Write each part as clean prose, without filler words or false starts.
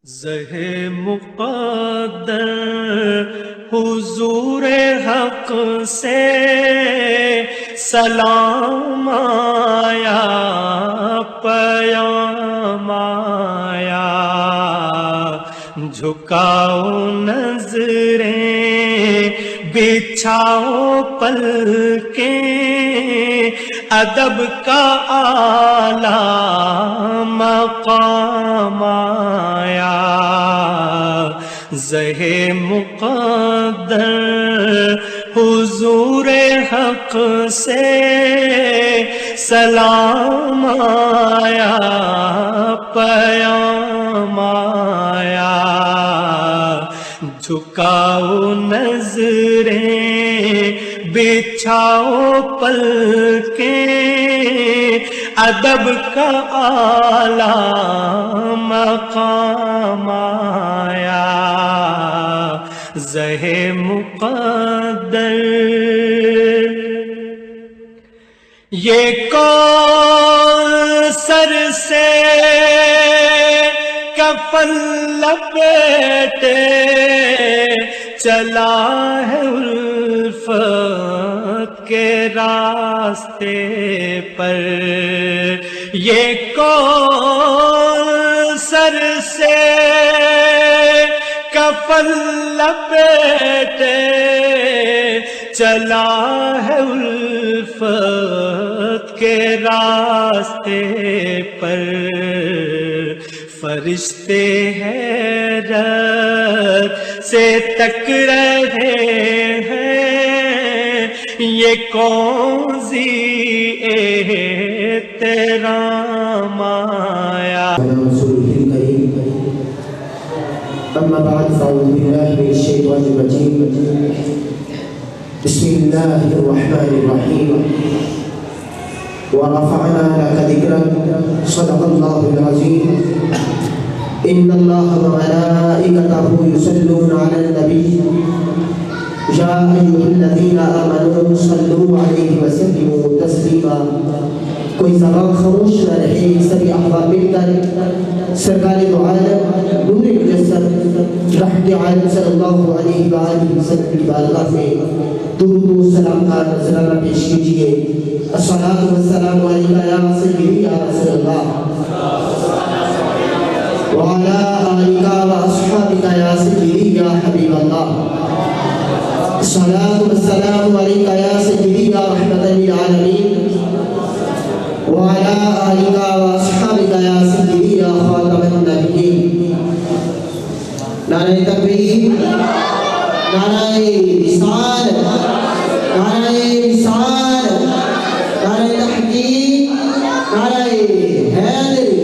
زہ مقدر حضور حق سے سلام آیا، پیام آیا، جھکاؤ نظریں بچھاؤ پلکیں، ادب کا اعلیٰ مقام آیا۔ زہ مقدر حضور حق سے سلام آیا، پیام آیا، جھکاؤ نظریں بچھاؤ پلکیں، ادب کا اعلیٰ مقام آیا۔ زہ مقدر یہ کوثر سے کفن لپیٹے چلا ہے الفت کے راستے پر، یہ کوثر سے کفن لپیٹے چلا ہے الفت کے راستے پر، فرشتے حیرت سے تک رہے ہیں، یہ کون سی احترام آیا۔ اما بعد فاعوذ باللہ من الشیطان الرجیم، بسم اللہ الرحمن الرحیم، ورفعنا لك ذکرک، صدق اللہ العظیم۔ ان اللہ وملائکتہ یصلون علی النبی، یا ایھا الذین آمنوا صلوا علیہ وسلموا تسلیما۔ کوئی زبان خاموش نہ رہے، سبھی احباب مل کر سرکار دو عالم نور مجسم رحمت عالم صلی اللہ علیہ وآلہ وسلم کی بارگاہ میں درود و سلام کا نذرانہ پیش کیجیے۔ الصلاۃ والسلام علیکہ یا سیدی یا رسول اللہ، وعلی آلک واصحابک یا سیدی یا حبیب اللہ۔ الصلاۃ والسلام علیکہ یا سیدی یا رحمۃ للعالمین، وعلى آلك وأصحابك يا سيدي يا خاتم النبيين۔ نعرہ تکبیر، نعرہ رسالت، نعرہ رسالت، نعرہ تحقیق، نعرہ حیدری،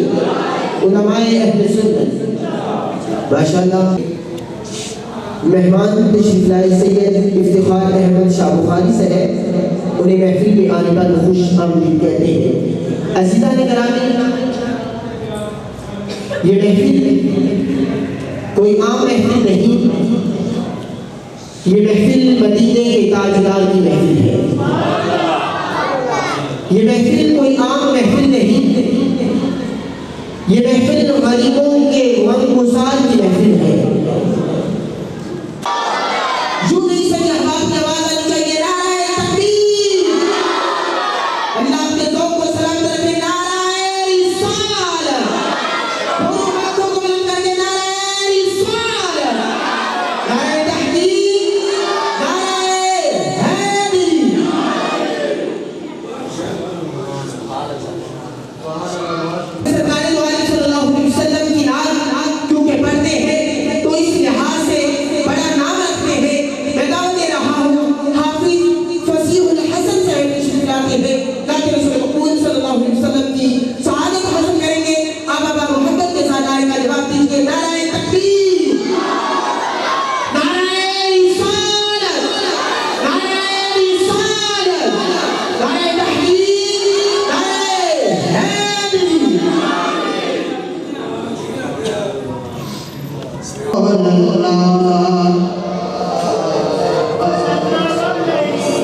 علماء اہل سنت۔ ماشاءاللہ مہمان تشریف لائے سید افتخار احمد شاہ بخاری سے ہے، انہیں محفل میں آنے پر خوش آمدید کہتے ہیں۔ عزیزان گرامی، یہ محفل کوئی عام محفل نہیں، یہ محفل مدینے کے تاجدار کی محفل ہے۔ یہ محفل کوئی عام محفل نہیں، یہ محفل غریبوں کے غم گسار کی محفل ہے۔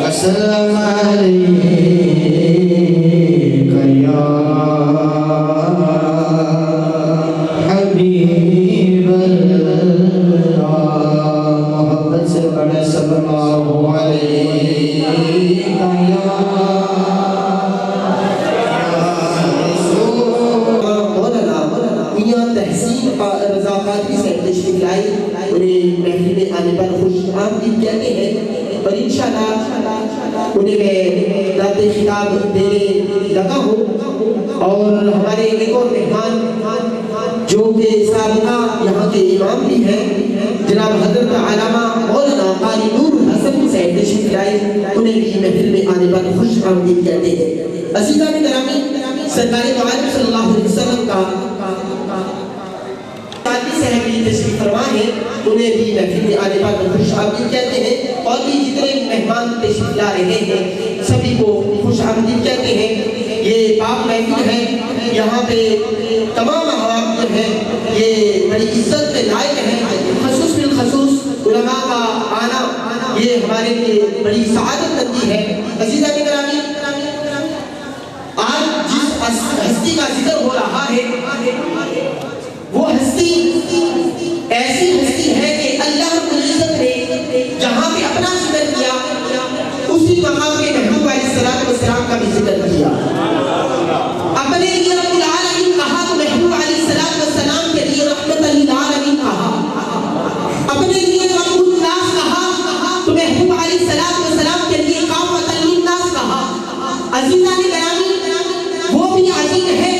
السلام عليك يا حبيب حبیب کہتے ہیں، اور انشاءاللہ انہیں میں داد خطاب دینے لگا ہوں۔ اور ہمارے ایک اور مہمان جو کہ سابقہ یہاں کے امام بھی ہیں، جناب حضرت علامہ مولانا قاری نور الحسن صاحب تشریف لائے، انہیں بھی محفل میں آنے پر خوش آمدید کہتے ہیں۔ عزیزان گرامی، سرکار دو عالم صلی اللہ علیہ وسلم کا قاضی صاحب بھی تشریف فرما ہے، انہیں بھی محفل میں آنے پر خوش آمدید کہتے ہیں، اور بھی جتنے مہمان تشریف لا رہے ہیں سبھی کو خوش آمدید کہتے ہیں۔ یہ پاک محفل ہے، یہاں پہ تمام عوام جو ہیں یہ بڑی عزت کے لائق ہیں، خصوص بالخصوص علماء کا آنا یہ ہمارے لیے بڑی سعادت مندی ہے۔ عزیزان گرامی، آج جس ہستی کا ذکر ہو رہا ہے وہ ہستی ایسی ہستی ہے کہ اللہ رب العزت نے جہاں پہ اپنا ذکر کیا اسی مقام پہ محبوب علیہ السلام کا بھی ذکر کیا۔ اپنے لیے رب العالمین کہا تو محبوب علیہ السلام کے لیے رحمت للعالمین کہا، اپنے لیے رب الناس کہا تو محبوب علیہ السلام کے لیے کافۃ للناس کہا۔ عزیزان گرامی، وہ بھی عظیم ہے،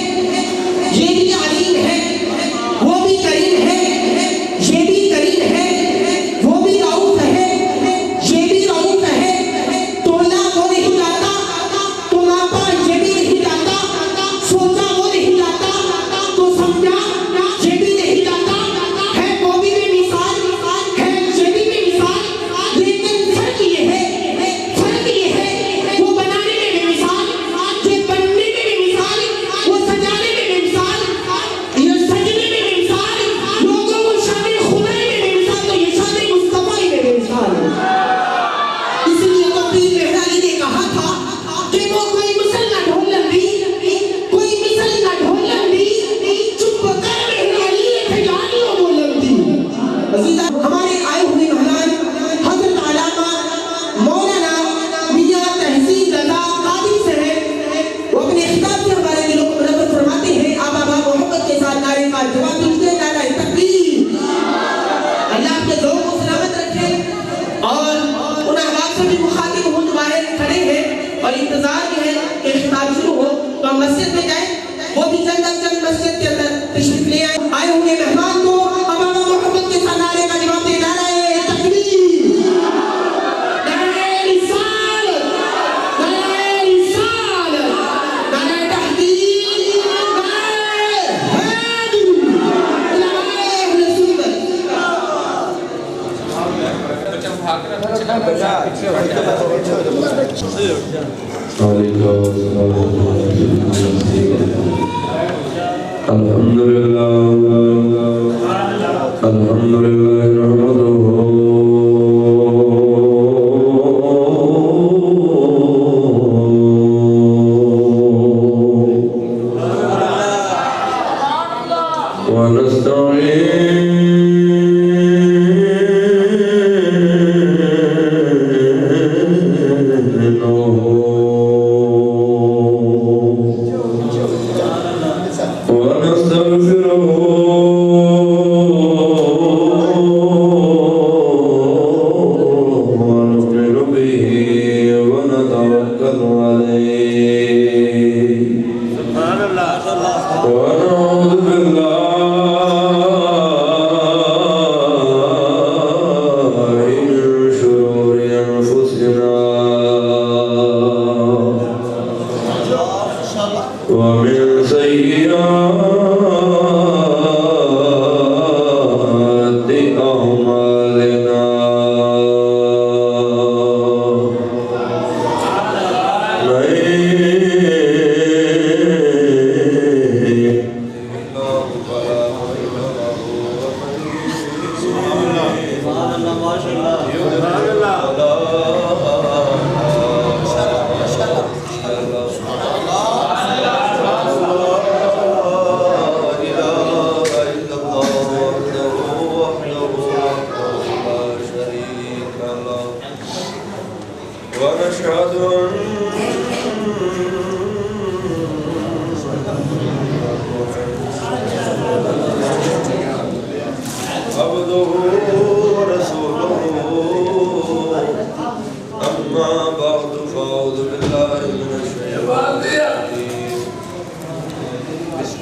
یہ بھی عظیم ہے، وہ بھی کریم ہے، یہ بھی کریم ہے، وہ بھی رؤوف ہے، یہ بھی رؤوف ہے۔ تولا وہ نہیں جاتا تو ناپا یہ بھی نہیں جاتا، سوچا وہ نہیں جاتا تو سمجھا یہ بھی نہیں جاتا۔ ہے وہ بھی بے مثال، ہے یہ بھی بے مثال، لیکن فرق یہ ہے وہ بنانے میں بے مثال، یہ بننے میں بے مثال، وہ سجانے میں بے مثال، یہ سجنے میں بے مثال، لوگوں کو شان خدائی میں بے مثال، تو یہ شان مصطفی میں بے مثال ہے۔ اس لیے تو پیر مہرالی نے کہا تھا کہ وہ کوئی مثل نہ ڈھولن دی، کوئی مثل نہ ڈھولن دی، چپ کر مہرالی تھے جانی و بولن دی۔ عزیزہ، ہمارے آئے ہوئے مہمان حضرت علامہ مولانا میاں تحسین رضا قادری صاحب، وہ اپنے خطاب سے ہمارے دلوں کو منور فرماتے ہیں۔ آپ آبا محبت کے ساتھ نعرے کا جواب دیجیے، نعرہ تکبیر۔ اللہ آپ کے ذوق کو سلامت رکھے، اور ان احباب سے بھی مخاطب ہوں جو باہر کھڑے ہیں اور انتظار میں ہے کہ خطاب شروع ہو، تو ہم مسجد میں جائیں، وہ بھی جلد از جلد مسجد کے اندر تشریف لے آئیں۔ آئے ہوئے مہمان کو اب آبا محبت کے ساتھ نعرے کا جواب دے، نعرہ تکبیر، نعرہ رسالت، نعرہ رسالت، نعرہ تحقیق، نعرہ حیدر، علماء اہل سنت۔ الحمدللہ نحمدہ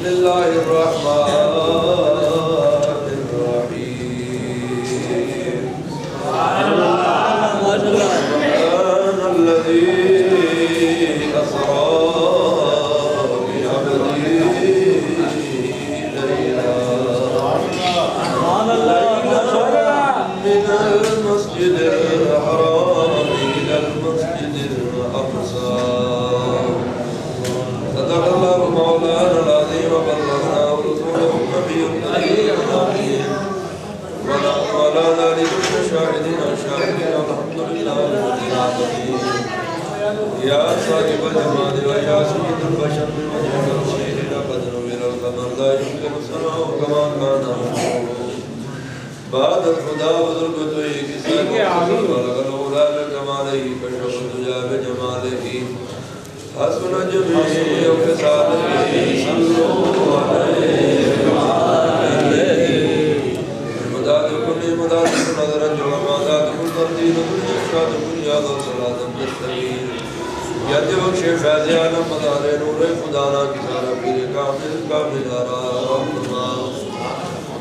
بسم الله الرحمن الرحيم سبحان الذي أسرى بعبده ليلا من المسجد الحرام إلى المسجد الأقصى صدق الله مولانا العظيم وبلغنا رسوله النبي الكريم الأمين ونحن على ذلك من الشاهدين والشاكرين والحمد لله رب العالمين يا صاحب الجمال ويا سيد البشر بوجهك الخليل لقد نور القمر لا يمكن سمعه كما كان مشهوره بعد الخدا بزرگتوی کسی کو بلغ الغلا بکماله کشف الدجا بجماله حسن جميع خصاله صلوا عليه مداد كل مداد نظر جو مداد كل ترتيب كل ارشاد كل یاد و صلاة مستقیم یاد بخش فیض عالم مدار نور خدا نا کی سارا پیر کامل کامل آرام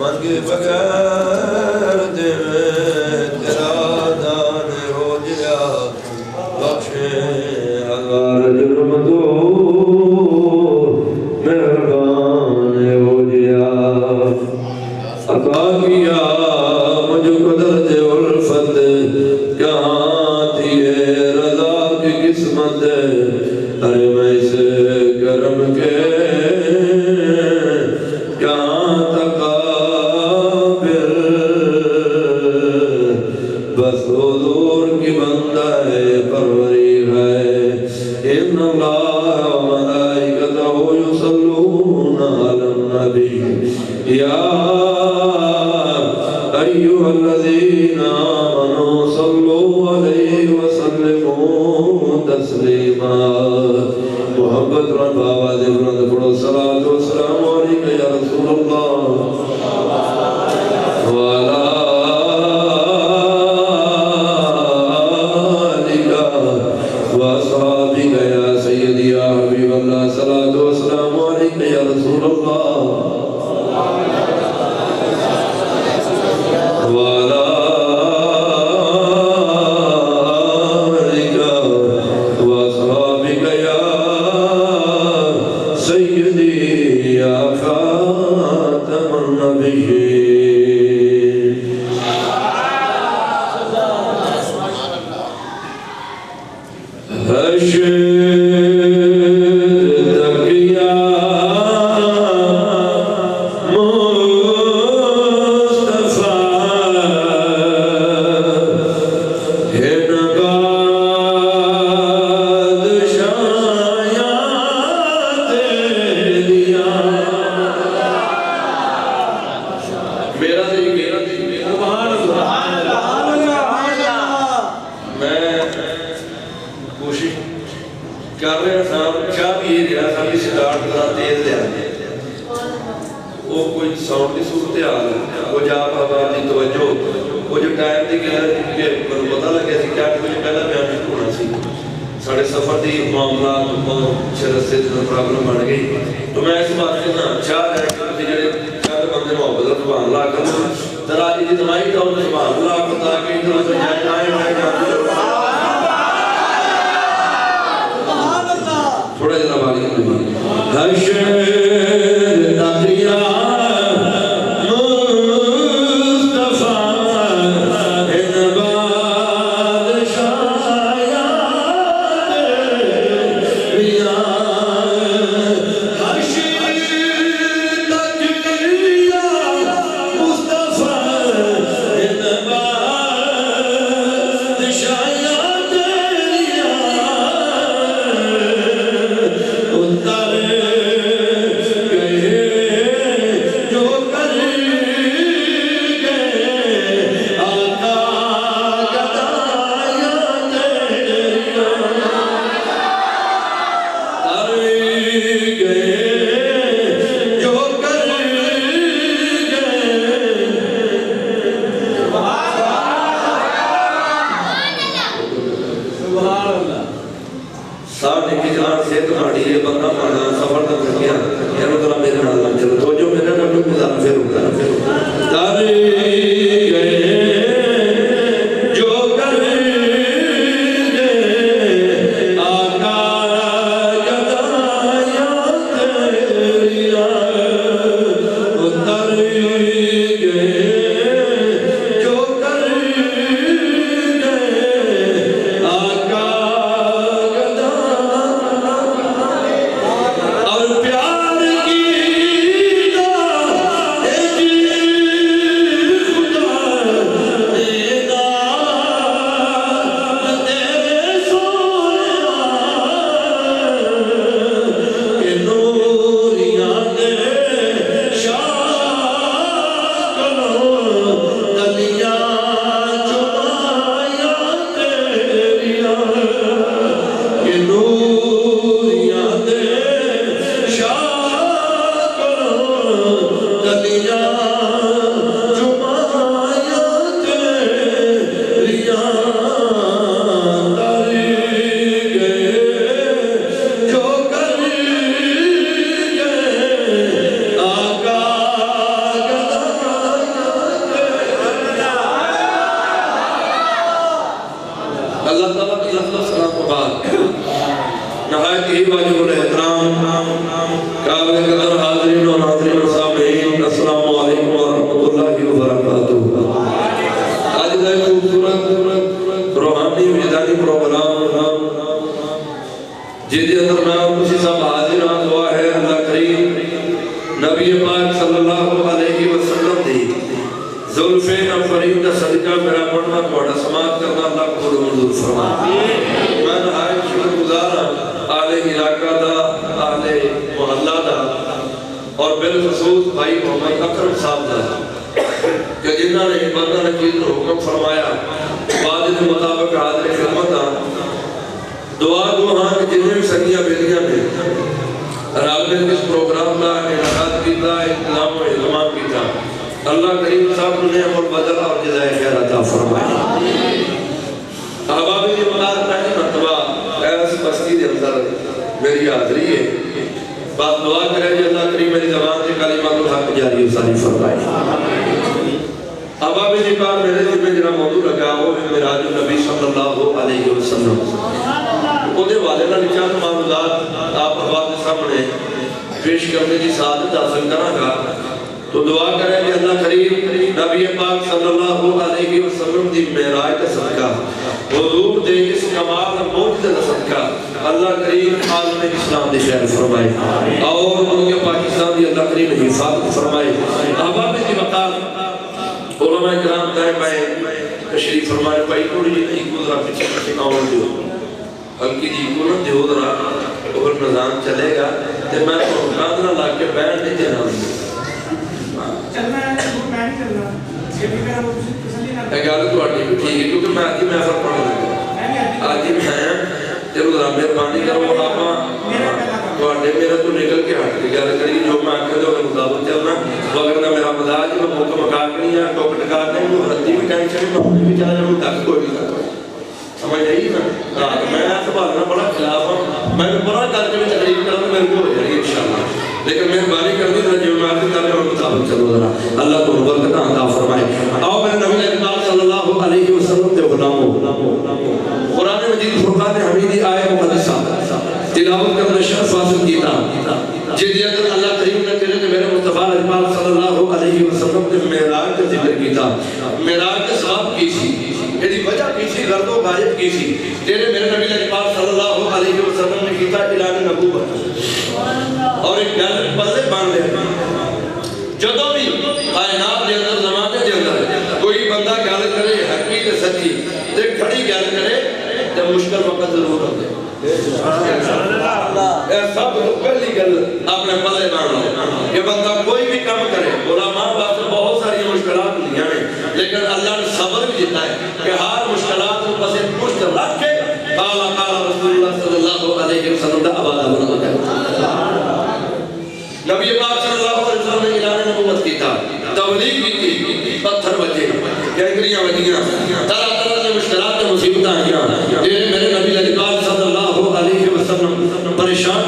من کے بغیر تیرا دان ہو جیا بخشے ہزار جرم دور مہربان ہو جیا عطا کیا مجھو قدر دے الفت کہاں تھی رضا کی قسمت ارے میں اس کرم کے کہاں بس حضور کی بندہ ہے پروری ہے ان اللہ و ملائکتہ یصلون علی النبی یا ایھا الذین آمنوا صلوا علیہ وسلموا تسلیما محبت رب آواز بلند پڑھو صلاۃ و سلام علیک یا رسول اللہ وعلی وأصحابك يا سيدي يا حبيب الله صلاة والسلام عليك يا رسول الله وعلى آلك وأصحابك يا سيدي يا خاتم النبيين Shah نبی پاک صلی اللہ علیہ وسلم دی زلفین افرین کا صدقہ میرا پڑھنا تھوڑا سماعت کرنا اللہ کو منظور فرما. میں نہایت شکر گزار ہوں اہل علاقہ دا، اہل محلہ دا اور بالخصوص بھائی محمد اکرم صاحب دا کہ جنہوں نے بندہ نقید حکم فرمایا وعدے مطابق حاضر خدمت دا. دعا ہاں کہ جنہیں بھی سنگیاں بیدیاں نے رابطے کس پروگرام کا انعقاد کیتا انتظام و اہتمام کیتا اللہ کریم صاحب نے عمر بدل اور جزائے خیر عطا فرمائے. احبابی کی مقاد پہلی مرتبہ ایس بستی دے اندر میری حاضری ہے. بات دعا کرے جی اللہ کریم میری زبان سے کلمات الحق جاری و ساری فرمائے. احبابی کی بات میرے دل میں جنہ موضوع لگا وہ ہے معراج النبی صلی اللہ علیہ وسلم. وہ والدہ نچان معاملات آپ احباب کے سامنے پیش کرنے کی سعادت حاصل کرنا گا تو دعا کریں کہ اللہ کریم نبی پاک صلی اللہ علیہ وسلم دی معراج کا صدقہ حضور دے اس کمال موجزہ کا صدقہ اللہ کریم عالم اسلام دے خیر فرمائے اور ملک پاکستان دی اللہ کریم حفاظت فرمائے. احباب کی مقام علماء کرام دائیں بائیں تشریف فرمائے. پائی کوڑی جی نہیں گزرا پیچھے پیچھے کامل دیو ہلکی جی کونت دیو درہ اور نظام چلے گا تو میں تو قادرہ لا کے بیان نہیں دینا ہوں. ایک آلے تو آٹی بھی ٹھیک ہے کیونکہ میں آتی میں ایسا پڑھ دوں آتی میں آیا جب ذرا مہربانی کرو آپ تو آٹے میرا تو نکل کے ہٹ کے گیا کری جو میں آکھے دو مطابق چلنا وغیرہ میرا مداج میں موقع مکار نہیں ہے ٹوک ٹکار نہیں وہ ردی بھی ٹینشن میں بھی چلا جاؤں تک کوئی بھی کرتا سمجھ نہیں نا میں ایسا بھارنا بڑا خلاف ہوں میں بڑا کر کے تقریب کروں میرے کو ہو جائے گی انشاءاللہ لیکن مہربانی کر دی جو میں آتی کرنے اور مطابق چلو ذرا اللہ کو برکت عطا فرمائے. آؤ میرے نبی پاک صلی اللہ علیہ وسلم کے غلاموں قرآن مجید فرقان حمیدی آئے مقدسہ تلاوت کرنے شرف حاصل کیتا جدی اگر اللہ کریم نے کرے کہ میرے مصطفیٰ پاک صلی اللہ علیہ وسلم نے معراج کا ذکر کیتا. معراج کا ثواب کی سی یعنی وجہ کی سی غرض و غایت کی سی تیرے میرے نبی پاک صلی اللہ علیہ وسلم نے کیتا اعلان نبوت اور ایک گل پلے بن لے جدوں بھی کائنات کے اندر زمانے کے اندر کوئی بندہ گل کرے حقی تے سچی تے کھڑی گل کرے تے مشکل وقت ضرور ہوتے اے سب پہلی گل اپنے پلے بن لے. یہ بندہ کوئی بھی کام کرے علماء واسطے بہت ساری مشکلات ہوندیاں نے لیکن اللہ نے صبر بھی دیتا ہے کہ ہر مشکلات کو پسے پشت رکھ کے قال رسول اللہ صلی اللہ علیہ وسلم دا آبادہ بنا نبی پاک صلی اللہ علیہ وسلم نے اعلان نبوت کیتا تبلیغ کی پتھر بچے گینگریاں بچیاں طرح طرح سے مشکلات و مصیبتیں آئیاں میرے نبی پاک صلی اللہ علیہ وسلم پریشان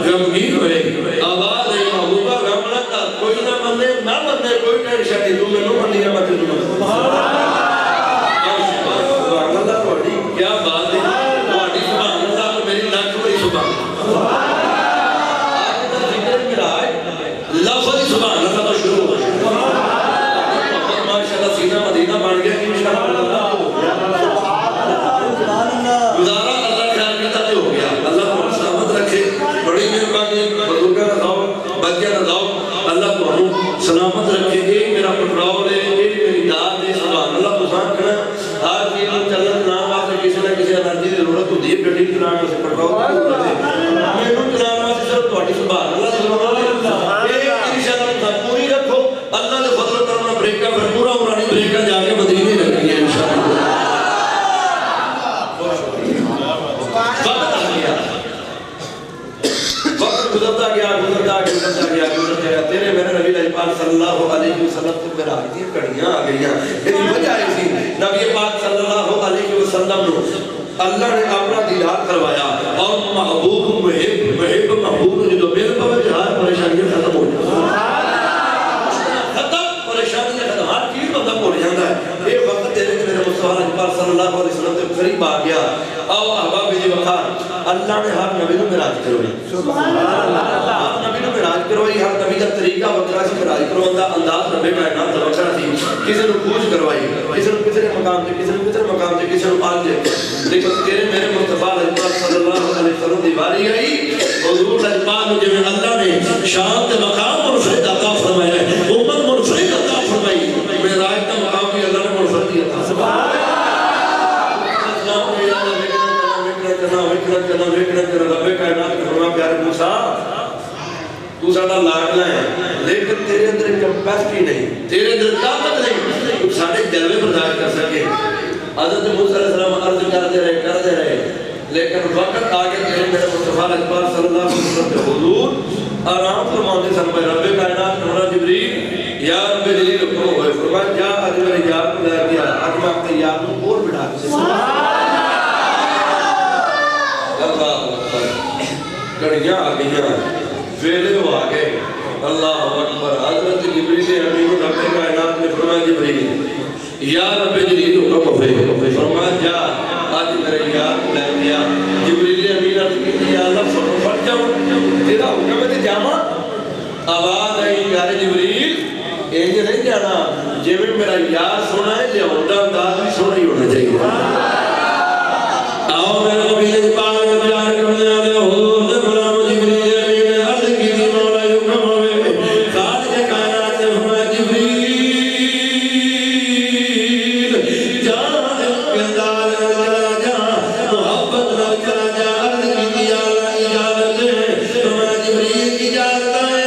غمگین ہوئے آواز ہے محبوبہ غم نہ کر کوئی نہ منے نہ منے کوئی ٹینشن نہیں تو میں نو منی ہے میں تو سبحان اللہ توڑی کیا بات ہے توڑی سبحان اللہ تو میری لاکھ بڑی سبحان لفظ سبحان اللہ تو شروع ہو ماشاءاللہ سینہ مدینہ بن گیا انشاءاللہ گزارا اللہ خیال کرتا جو ہو گیا. اللہ کو سلامت رکھے بڑی مہربانی بزرگاں رضاؤ بچیاں رضاؤ اللہ کو ہم سلامت رکھے. ایک میرا پٹرول ہے ایک میری داد ہے سبحان اللہ تو سان کرنا ہر چیز میں چلن نام واسطے کسی نہ کسی انرجی کی ضرورت ہوتی ہے گڈی چلانے سے پٹرول میں نو چلانے واسطے صرف تہاڈی سبحان اللہ سبحان اللہ ایک انشاءاللہ پوری رکھو اللہ دے فضل کرنا بریکا پھر پورا عمرانی بریکا جا کے مدینے رکھنی ہے انشاءاللہ. وقت گزرتا گیا تیرے میرے نبی پاک صلی اللہ علیہ وسلم کو میرا آئی کڑیاں آ گئیاں اتنی وجہ آئی تھی نبی پاک صلی اللہ علیہ وسلم نے اللہ نے اپنا دیدار کروایا اور محبوب محبوب جو میرے پاس ہر پریشانی ختم ہو ختم پریشانی ختم ہر چیز بندہ بھول جاتا ہے. یہ وقت تیرے کہ میرے مصطفیٰ صلی اللہ علیہ وسلم کے قریب آ گیا او احباب جی وقار اللہ نے ہر نبی کو معراج کروائی سبحان اللہ ہر نبی کو معراج کروائی ہر نبی کا طریقہ وکرا سی معراج کرواਉਣ ਦਾ انداز نبی کائنات ਦਾ وکرا ਸੀ ਕਿਸੇ ਨੂੰ پوچھ کروائی ਕਿਸੇ ਨੂੰ ਕਿਸੇ مقام تے ਕਿਸੇ ਨੂੰ ਕਿਸੇ مقام تے ਕਿਸੇ ਨੂੰ آج لیکن تیرے میرے مصطفیٰ صلی اللہ علیہ وسلم دی باری آئی حضور پاک جو اللہ نے شان تے مقام اور فردا بڑا لاڈلا ہے لیکن تیرے اندر کیپیسٹی نہیں، تیرے اندر طاقت نہیں تو سارے جلوے برداشت کر سکے۔ حضرت موسیٰ علیہ السلام عرض کرتے رہے لیکن وقت آگے تیرے میرے مصطفیٰ اکبر صلی اللہ علیہ وسلم کے حضور آرام فرماتے سن پہ رب کائنات مولا جبریل یا رب جلیل حکم ہوئے فرمایا جا آج میرے یار کو لے گیا آج میں اپنے یار کو اور بڑھا کے اللہ اکبر کڑیاں آ گئیاں ویلے ہو آ گئے اللہ اکبر حضرت جبریل امین رب کائنات نے فرمایا جبریل یا رب جلیل حکم ہوئے فرمایا جا آج میرے یار کو لے گیا جبریل امین عرض کی یا اللہ پڑھ جاؤں تیرا حکم ہے تے جاواں آواز آئی یار جبریل انج نہیں جانا جویں میرا یار سونا ہے لہوندا انداز بھی سونا ہی ہونا چاہیے آؤ میرے نبی پاک پیار کرنے والے حضور غلام جبریل امین عرض کی تھی مولا حکم ہوئے خالق کائنات نے فرمایا جبریل جا انداز چلا جا محبت نہ چلا جا عرض کی تھی یا اللہ اجازت ہے فرمایا جبریل اجازت ہے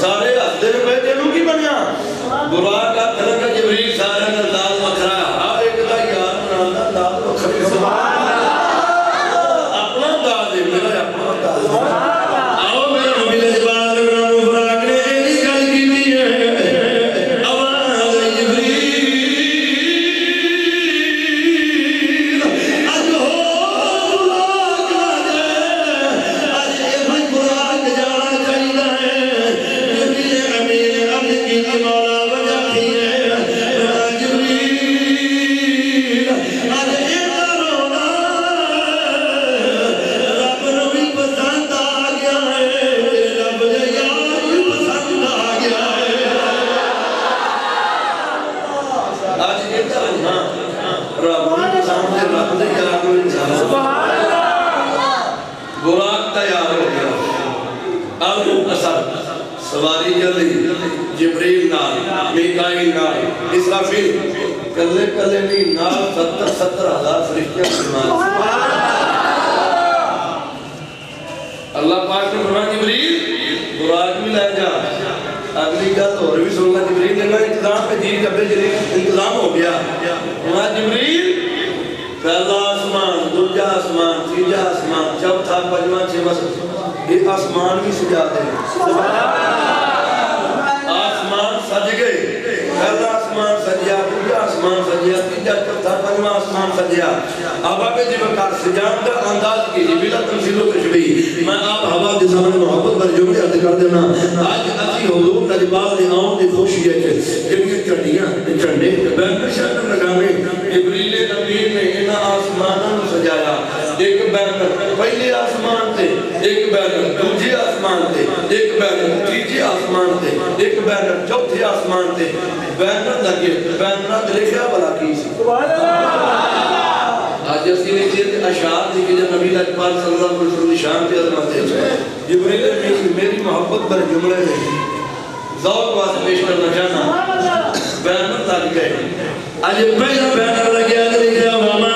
سارے ہستے میں پہ تینوں کی بنیا براق کا تھلنگا جبریل سارے کا دال مکھرا ہر ایک دا یار بنانا دال مکھری سبحان اللہ اپنا دال ہے میرا اپنا دال آؤ میرے نبی لجبال ابراہیم براق نے ایلی گل کی دی ہے آواز جبریل اج ہو براق اج یہ بھائی براق جانا چاہیے ہے جبریل امین عبد کی مولا وجہ تھی ہے جبریل اج ایک رونا رب نو بھی پسند آ گیا ہے رب دے یار بھی پسند آ گیا ہے آج ایک رونا رب نو پسند ہے رب دے یار بھی سبحان اللہ براق تیار ہو گیا اب اثر سواری جلدی جبریل نال میکائیل نال اسرافیل کلے کلے نہیں نال 70 ہزار فرشتے سبحان اللہ پاک نے فرمایا جبریل براق بھی لے جا اگلی گل اور بھی سننا جبریل نے کہا انتظام پہ دین کبے جبریل انتظام ہو گیا وہاں جبریل پہلا آسمان دوجا آسمان تیجا آسمان چوتھا پنجواں چھواں یہ آسمان بھی سجا دے آسمان سج گئے پہلا آسمان سجیا دوجا آسمان سجیا تیجا چوتھا پنجواں آسمان سجیا اب آپ جی وقت سجان کا انداز کیجیے بلا تمثیل و تشبیہ میں آپ ہوا کے سامنے محبت پر جملے عرض کر دینا آج اسی حضور نجبال نے آؤں کی خوشی ہے کہ جنگی چڑھیاں چڑھنے بینر شہر لگانے جبریل امین نے انہا آسمانوں سجایا ایک بینر پہلے آسمان تے ایک بینر دوجی آسمان تے ایک بینر تیجی آسمان تے ایک بینر چوتھی آسمان تے بینر لگے بینر لکھا بلا کی آج اسی نے کہتے اشعار دی کہ جب نبی اکبر صلی اللہ علیہ وسلم شان پہ عظمت ہے جبریل امین میری محبت پر جملے میں ذوق واسطے پیش کرنا چاہنا بینر لگ گئے آج پہلا بینر لگیا لکھا وما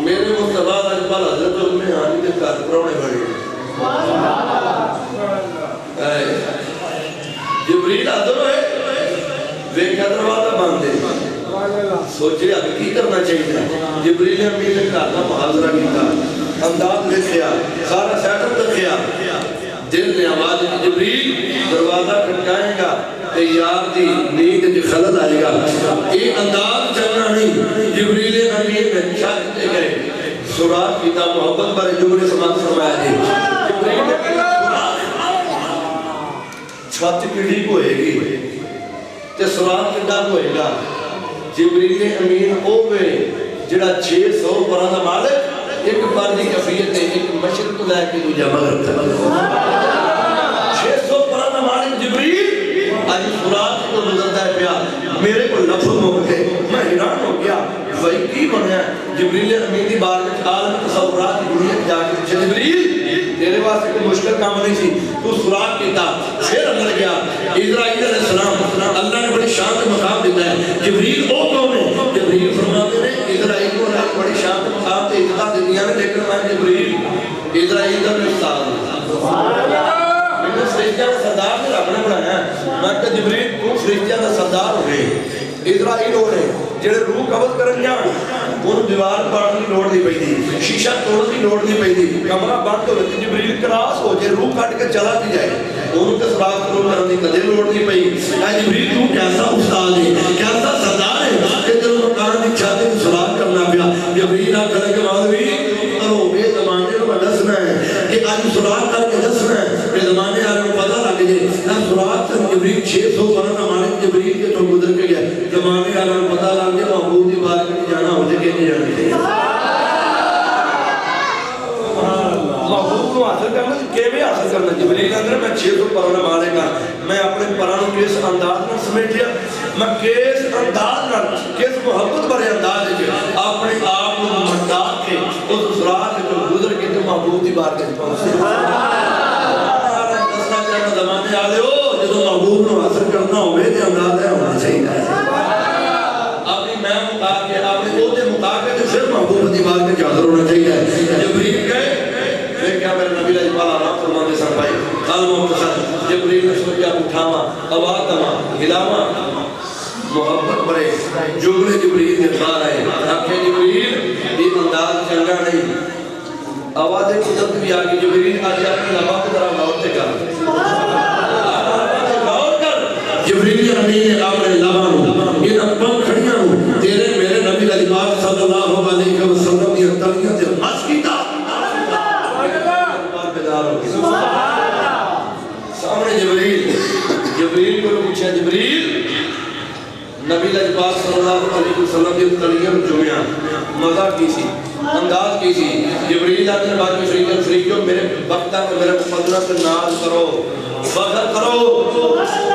میرے مصطفیٰ اجبال حضرت میں آنی دے کار پرونے بڑی جبریل حضر ہے ویکھا دروازہ باندھے سوچے اب کی کرنا چاہیے جبریل امین نے کہا محاضرہ کیتا انداز لکھیا سارا سیٹر دکھیا دل نے آواز جبریل دروازہ کھٹکائے گا کہ یار دی نیند دی خلل آئے گا یہ انداز چلنا نہیں جبریل امین نے شاہد دے گئے سراغ کیتا محبت پر جملے سماعت فرمایا دی جبریل چھت پیڑھی کو ہے گی تے سراغ کیتا ہوئے گا جبریل امین ہوئے جڑا 600 پرانہ مالک ایک بار دی کفیت ہے ایک مشرق لائے کے دوجہ مغرب تھا 600 پرانہ مالک جبریل آج سراغ کو گزرتا ہے پیا میرے کو لفظ ہو گئے میں حیران ہو گیا بھائی کی بنیا جبریل امین دی بار میں عالم تصورات کی دنیا جا کے جبریل تیرے واسطے کوئی مشکل کام نہیں سی تو سراغ کیتا پھر اندر گیا اسرائیل علیہ السلام اللہ نے بڑی شان کا مقام دیتا ہے جبریل وہ کون ہے جبریل فرماتے ہیں اسرائیل کو اللہ بڑی شان کا مقام تے عزت دنیا نے لیکن میں جبریل اسرائیل کا استاد میں فرشتیاں کا سردار نے رب نے بنایا میں کہ جبریل تو فرشتیاں کا سردار ہو گئے اسرائیل ہو رہے جڑے روح قبض کرن جان وہ دیوار پاڑن کی لوڑ نہیں پئی شیشہ توڑن کی لوڑ نہیں پئی کمرہ بند ہو تے جبریل کراس ہو جے روح کٹ کے چلا دی جائے ان کے سراغ کرو کرن دی کدے لوڑ نہیں پئی اے جبریل تو کیسا استاد ہے کیسا سردار ہے کہ تیرے مکان دی چھاتی کو سراغ کرنا پیا جبریل نہ کرے کہ مولوی کرو اے زمانے کو دسنا ہے کہ اج سراغ کر کے دسنا ہے کہ زمانے والوں کو پتہ لگ جائے نہ سراغ سے جبریل 600 برس ہمارے جبریل کے تو گزر کے گیا زمانے والوں کو پتہ لگ جائے محبوب دی بارگاہ میں جانا ہو جائے کہ نہیں جانا محبوب کو حاصل کرنا کیویں حاصل کرنا جبریل اندر میں 600 پروں مارے گا میں اپنے پروں کو کس انداز میں سمیٹ لیا میں کس انداز میں کس محبت بھرے انداز میں اپنے آپ کو مٹا کے اس سراغ سے گزر کے محبوب دی بارگاہ میں پہنچے زمانے والے ہو جدو محبوب کو حاصل کرنا ہوئے تو اندازہ ہونا چاہیے اپنی میں مکا کے اپنے عہدے مکا کے تو پھر محبوب دی بات میں حاضر ہونا چاہیے جبریل گئے میں کیا میرے نبی علیہ السلام فرماتے سن بھائی قال محمد جبریل نے سوچا اٹھاوا آواز دما ہلاوا محبت بڑے جگلے جبریل نے کھا رہے آنکھیں جبریل یہ انداز چنگا نہیں آواز قدرت بھی آگئی جبریل آج اپنی لبا کو ذرا غور سے کر جبریل امین اپنے لبا ان اپن کھڑیاں تیرے میرے نبی علیہ پاک صلی اللہ علیہ وسلم کی تلیاں سے ہنس کیتا سامنے جبریل کو پوچھا جبریل نبی علیہ پاک صلی اللہ علیہ وسلم کی تلیاں جمعہ مزہ کی سی انداز کی سی جبریل آتے ہیں بعد میں فریقیوں میرے وقتہ میں میرے مفضلہ سے ناز کرو فخر کرو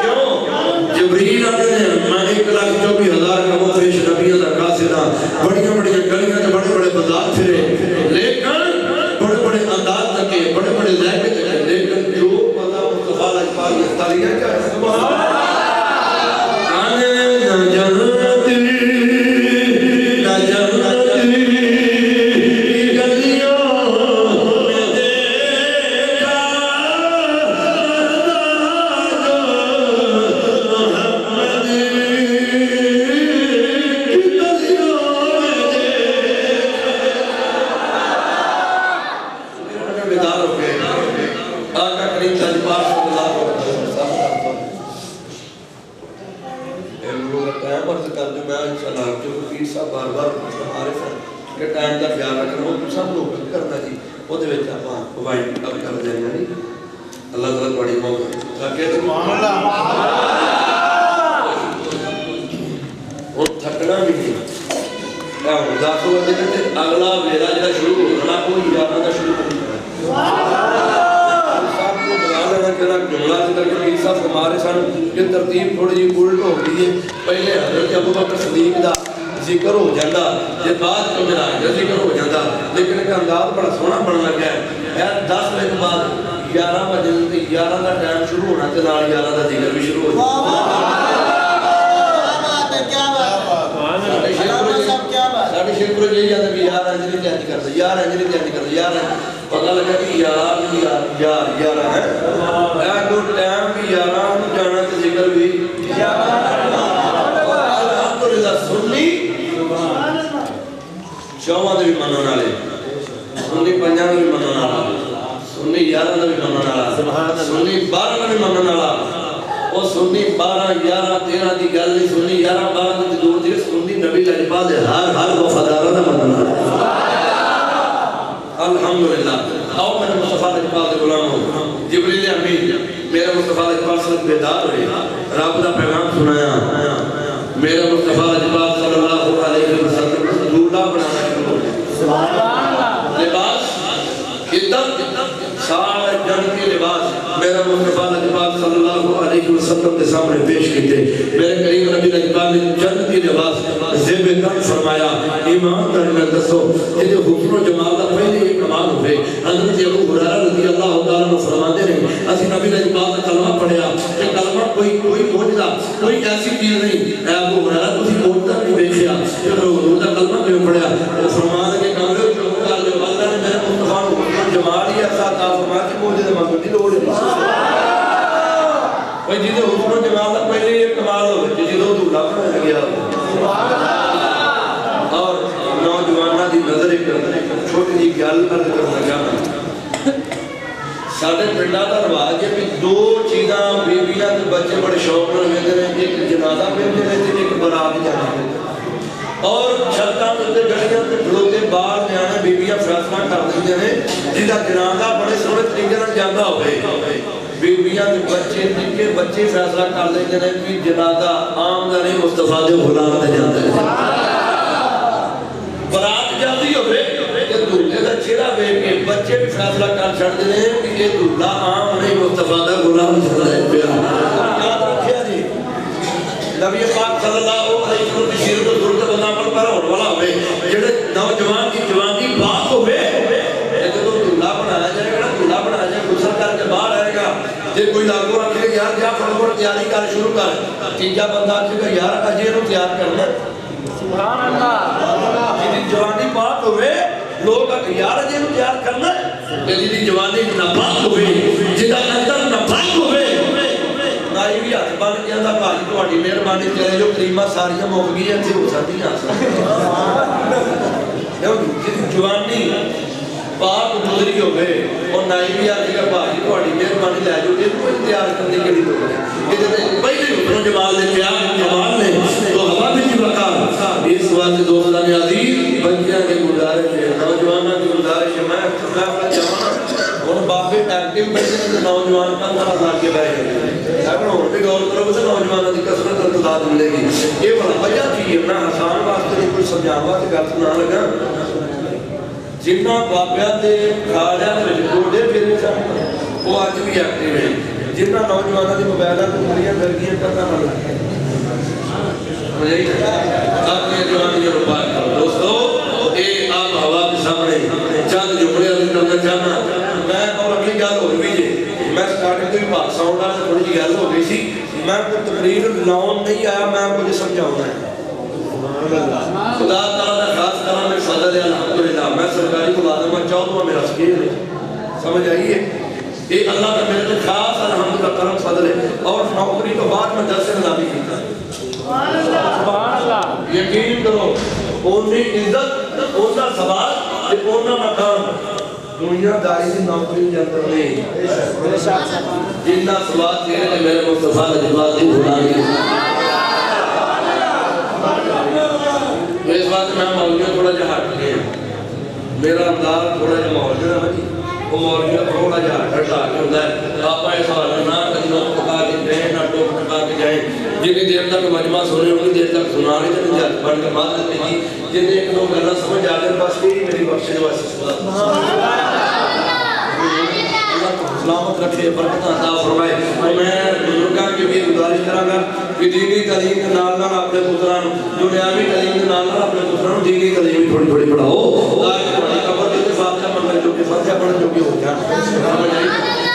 کیوں جبریل آتے ہیں میں 1,24,000 کا مفرش نبی اللہ قاصدہ بڑیاں بڑیاں گلیاں سے بڑے بڑے بازار پھرے لیکن بڑے بڑے انداز تکے بڑے بڑے ذائقے تکے لیکن جو مزہ مصطفیٰ علیہ پاک یہ تالیاں کیا ہے سبحان ذکر ہو جاندہ یہ بات کو میرا ذکر ہو جاندہ لیکن ایک انداز بڑا سونا پڑھنا گیا ہے 10 بجے بعد 11 بجے 11 کا ٹائم شروع ہونا تے نال 11 کا ذکر بھی شروع ہو ساڑھے شیخ پورے جائی جاتا کہ یار انجلی تیاری کرتا یار انجلی تیاری کرتا یار پتہ لگا کہ یار ہے ایک دو ٹائم بھی 11 جانا تے ذکر بھی الحمدللہ سنی چوہاں دے بھی منن والے سنی پنجاں دے بھی منن والا سنی 11 دے بھی منن والا سنی 12 دے بھی منن والا وہ سنی 12 11 13 دی گل نہیں سنی 11 12 دی دور دی سنی نبی لاجپا دے ہر وفادار دا منن والا الحمدللہ آؤ میں مصطفیٰ لاجپا دے غلام ہوں جبریل امین میرا مصطفیٰ لاجپا صلی اللہ بیدار ہوئے رب دا پیغام سنایا میرا مصطفیٰ لاجپا صلی اللہ علیہ وسلم دولہ بنانا شروع ہو لباس ادھر سارے جنتی لباس میرا مصطفیٰ لاجپا صلی اللہ علیہ علیہ وسلم کے سامنے پیش کیتے میرے کریم نبی اقبال نے چند کی لباس زیب کن فرمایا ایمان کرنے دسو یہ حسن و جمال کا پہلے یہ کمال ہوئے حضرت ابو ہریرہ رضی اللہ تعالیٰ عنہ فرماتے ہیں اسی نبی اقبال کا کلمہ پڑھیا کہ کلمہ کوئی موجزہ کوئی ایسی چیز نہیں اے ابو ہریرہ تسی موجزہ نہیں دیکھیا کہ حضور کا کلمہ کیوں پڑھیا وہ فرماتے کہ کاملے جو کر لے اللہ نے میرے مصطفیٰ کو جمال ہی ایسا عطا فرمایا کہ موجزہ مانگنے کی لوڑ نہیں کوئی جیدے حسن و جمال کا پہلے یہ کمال ہوئے جیدے دو دولہ بنایا گیا اور نوجوانہ دی نظر ایک چھوٹی جی گل کرد کر لگا ساڑھے پنڈا دا رواج ہے کہ دو چیزاں بیبیاں تے بچے بڑے شوق نہ ہوئے ہیں ایک جنازہ پہننے رہتے ہیں ایک برات جانے اور چھتاں تے گھڑیاں تے کھلوتے باہر نیانے بیبیاں فیصلہ کر دیتے ہیں جنہا جنازہ بڑے سونے طریقے نال جاندا ہوئے بیبیاں تے بچے نکے بچے فیصلہ کر دیتے ہیں کہ جنازہ عام دا نہیں مصطفیٰ دے غلام تے جاندا ہے برات جاتی ہوئے کہ دولے دا چہرہ دیکھ کے بچے بھی فیصلہ کر چھڑتے ہیں کہ یہ دولہ عام نہیں مصطفیٰ دا غلام جاندا ہے یاد رکھیا جی نبی پاک صلی اللہ علیہ وسلم کی سیرت و صورت بندہ پر ہونے والا ہوئے جڑے نوجوان کی جوانی بات ہوئے جب دولہ بنایا جائے گا دولہ بنایا جائے غسل کر کے باہر آئے گا جب کوئی لاگو رکھے گا یار جا فٹافٹ تیاری کر شروع کر تیجا بندہ آئے گا یار اجے نو تیار کرنا سبحان اللہ جی جوانی بات ہوئے لوگ یار اجے نو تیار کرنا جی جوانی ناپاک ہوئے جدا اندر ناپاک ہوئے نائی بھی ہاتھ بن کے اندر بھائی تہاڈی مہربانی چلے جو کریمہ ساریاں مک گئی ہیں ہو سکتی ہیں جوانی پاک گزری ہوئے اور نائی بھی آتی ہے بھائی تہاڈی مہربانی لے جو یہ کوئی تیار کرنے کے لیے لوگ ہیں یہ پہلے حسن جمال نے پیار کمال نے تو ہوا بھی کی وقار اس واسطے دوستان عزیز بچیاں کے گزارش ہے نوجوانوں کی گزارش ہے میں اپنا جوان اور باپے ایکٹیو بیٹھے ہیں نوجوان کا نظر لا کے بیٹھے ہیں اگر اور بھی غور کرو تو نوجوانوں کی کثرت اور تعداد ملے گی یہ بڑا وجہ تھی اپنا آسان واسطے کوئی سمجھاوا تے گل نہ لگا جنہ بابیاں دے کھاڑیاں دے گوڈے پھیرے چاہتے وہ اج بھی ایکٹیو ہیں جنہ نوجوانوں دی موبائلاں تے گولیاں درگیاں کرنا نہ لگا اپنے جوانی جو بات کرو دوستو اے آپ ہوا کے سامنے چند جملے عرض کرنا چاہنا میں اور اگلی گل ہو گئی جی میں سٹارٹنگ تو بات ساؤنڈ سے تھوڑی جی گل ہو گئی سی میں کوئی تقریر لاؤن نہیں آیا میں مجھے سمجھاؤں ہے خدا تعالیٰ نے خاص کرنا میں فضل ہے الحمدللہ میں سرکاری ملازم ہوں 14واں میرا سکیل ہے سمجھ آئیے یہ اللہ کا میرے تو خاص الحمدللہ کرم فضل ہے اور نوکری تو بعد میں 10 نظامی کیتا سبحان اللہ یقین کرو اونی عزت اونا سوال اونا مقام دنیا داری کی نوکری جنتر نہیں جنہ سوال تیرے میرے مصطفیٰ لجبال دی بھولا گئی اس بات میں مولویوں تھوڑا جہاں ہٹ گئے میرا انداز تھوڑا جہاں مولویوں ہے جی وہ مولویوں تھوڑا جہاں ہٹ کے ہوتا ہے آپ ایسا نہ کہیں نوک پکا کے جائیں نہ ٹوک پکا کے جائیں جنہیں دیر تک مجمع سنے ہوگی دیر تک سنا رہے جنہیں جہاں بڑھ کے بات کرتے جی جنہیں ایک دو گلہ سمجھ آگے بس یہی میری بخشے واسے سلامت رکھے برکت عطا فرمائے میں بزرگاں کے بھی گزارش کراں گا کہ دینی تعلیم کے نال نال اپنے پتراں دنیاوی تعلیم کے نال نال اپنے پتراں دینی تعلیم تھوڑی تھوڑی پڑھاؤ تاکہ تھوڑی قبر کے فاتحہ پڑھنے جو کہ فاتحہ پڑھنے جو کہ ہو جائے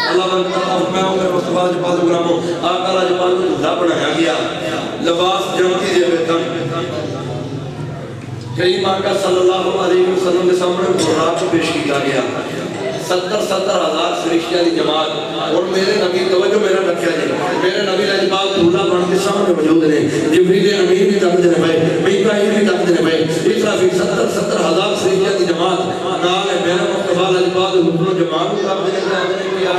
اللہ تعالیٰ فرماؤں گے مصطفیٰ جپال گراموں آقا لاجپال کو جھوٹا بنایا گیا لباس جنتی دے بیتن کریم آقا صلی اللہ علیہ وسلم کے سامنے برات کو پیش کیا گیا 70,000 فرشتیاں دی جماعت اور میرے نبی توجہ میرا رکھیا جی میرے نبی علیہ پاک دھولا بن کے سامنے موجود ہیں جبریل امین بھی تک دینے پائے میکائیل بھی تک دینے پائے اسرافیل 70,000 فرشتیاں دی جماعت نال ہے میرا مصطفیٰ علیہ پاک حکم و جماعت کو تک دینے پائے کیا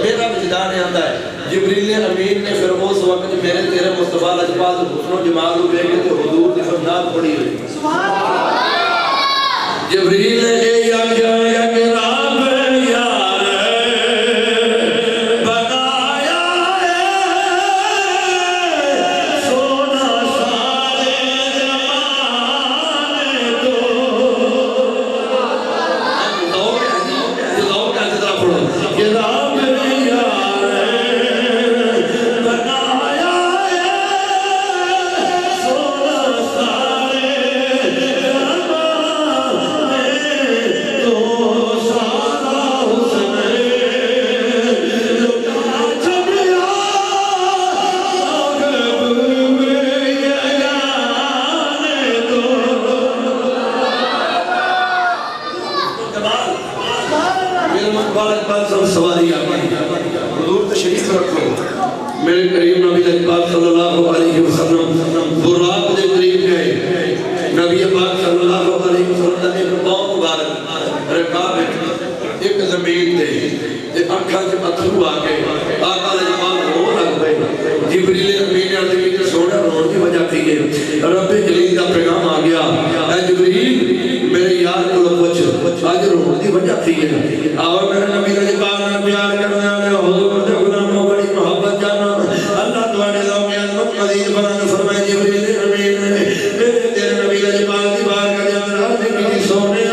میرا وجدان آتا ہے جبریل امین نے پھر اس وقت میرے تیرے مصطفیٰ علیہ پاک حکم و جماعت کو دیکھے تو حضور کی فرنات پڑی ہوئی جبریل نے یا کہ رب یار بنایا سونا سارے زمانے کو لوگ کہتے طرح پڑھو کہ رب مبارک پاک سب سواری آگئی حضور تشریف رکھو میرے کریم نبی پاک صلی اللہ علیہ وسلم براق دے قریب گئے نبی پاک صلی اللہ علیہ وسلم نے پاؤں مبارک رکاب ایک زمین دے اکھا سے پتھرو آگے آقا علیہ پاک رو لگ گئے جبریل امین عرضی کے سونا رون کی وجہ تھی کہ رب جلیل کا پیغام آ گیا اے جبریل میرے یار کو لپوچ آج رون کی وجہ تھی ہے اور میرے نبی علیہ پاک نے پیار کرنے والے حضور دے غلاموں بڑی محبت جانا اللہ توانے لوگ میں عظمت مزید بنا فرمائے جبریل امین میرے تیرے نبی علیہ پاک کی بار کا جان عرض کی سونے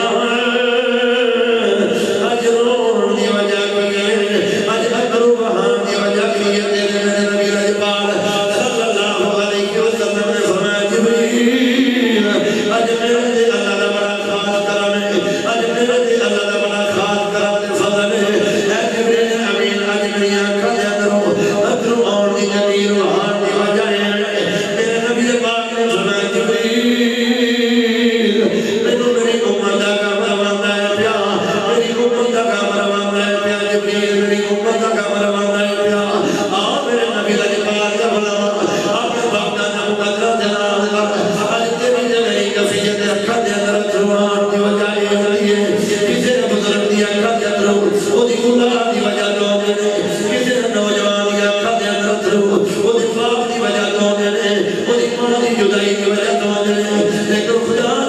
خدا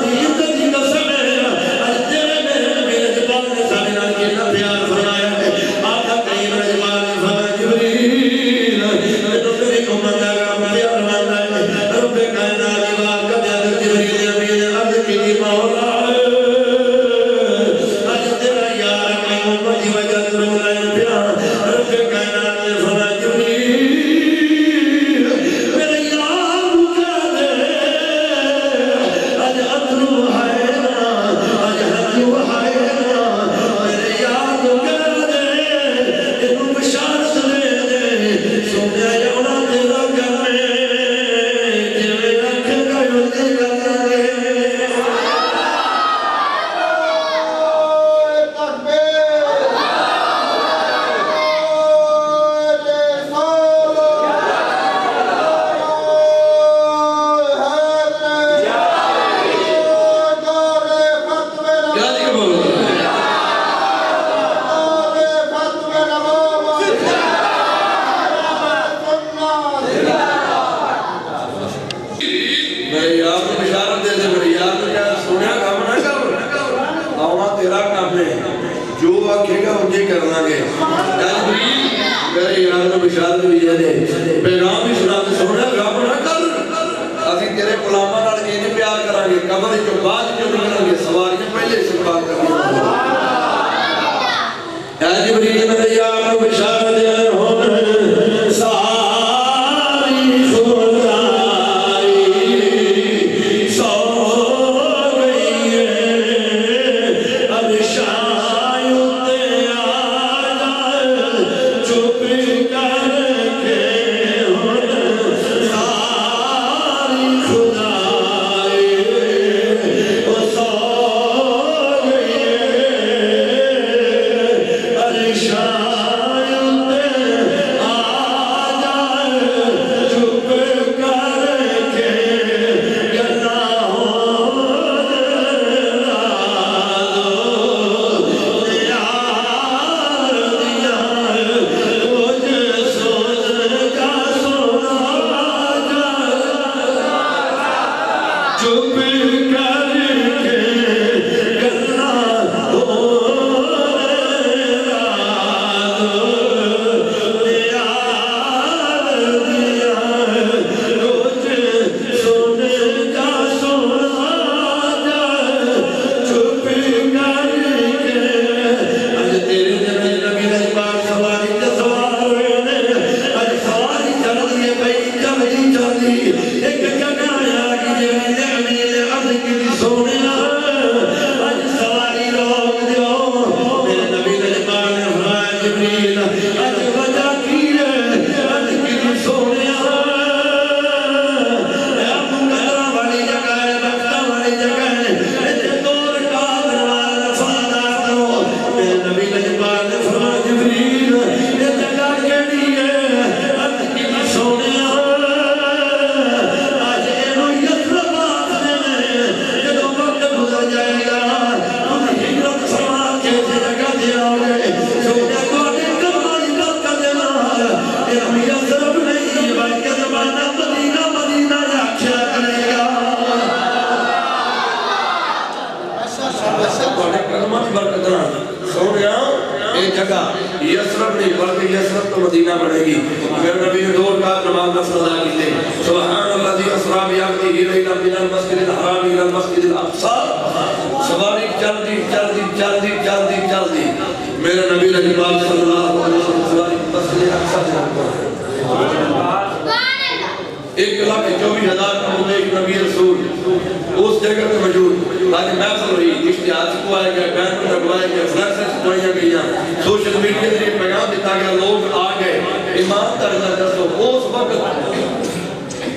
جگہ یسرب نہیں بلکہ یسرب تو مدینہ بنے گی میرے نبی نے 2 رکعت نماز نفل ادا کی تھی سبحان الذی اسری بعبدہ لیلا من المسجد الحرام الى المسجد الاقصى سواری چلدی میرے نبی نے پاک صلی اللہ علیہ وسلم سواری مسجد الاقصى 1,24,000 کا ایک نبی رسول اس جگہ پہ موجود آج محفل ہوئی اشتہار کو آئے گئے بین کو لگوائے گئے فلیکسز بنایا گیا سوشل میڈیا کے ذریعے پیغام دیتا گیا لوگ آ گئے ایمان ترجمہ دسو اس وقت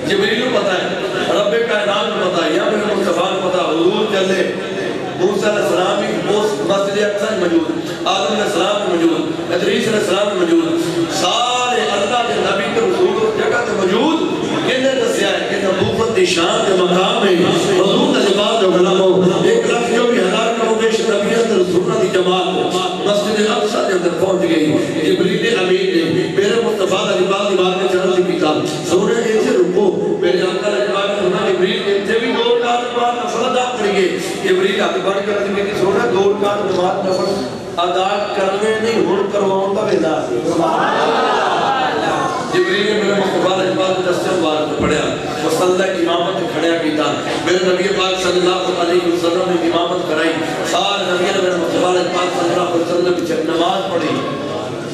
جبریل کو پتا ہے رب کائنات کو پتا ہے یا میرے مصطفیٰ کو پتا حضور چلے موسیٰ علیہ السلام بھی اس مسجد اقصی موجود آدم علیہ السلام موجود ادریس علیہ السلام موجود سارے اللہ کے نبی کے رسول اس جگہ پہ موجود کہنے دسیا ہے کہ نبوت دی شان کے مقام میں حضور نے جماعت و غلاموں 1,24,000 کا مبیش نبیت رسولہ دی جماعت مسجد اقصی کے اندر پہنچ گئی جبریل امین نے میرے مصطفیٰ علیہ السلام کے چرن دی کتاب سونے ایسے رکو میرے آقا علیہ السلام نے جبریل کے بھی 2 رکعت نماز نفل ادا کریے جبریل آقا بڑھ کر رضی کہ سونے 2 رکعت نماز نفل ادا کرنے نہیں ہون کرواؤں کا ویدہ جبریل نے میرے مصطفیٰ علیہ السلام کے دستے مبارک کو پڑھیا مسلح امامت کھڑیا کیتا میرے نبی پاک صلی اللہ علیہ وسلم نے امامت کرائی سارے نبی نے میرے مصطفیٰ علیہ السلام صلی اللہ علیہ وسلم نے پیچھے نماز پڑھی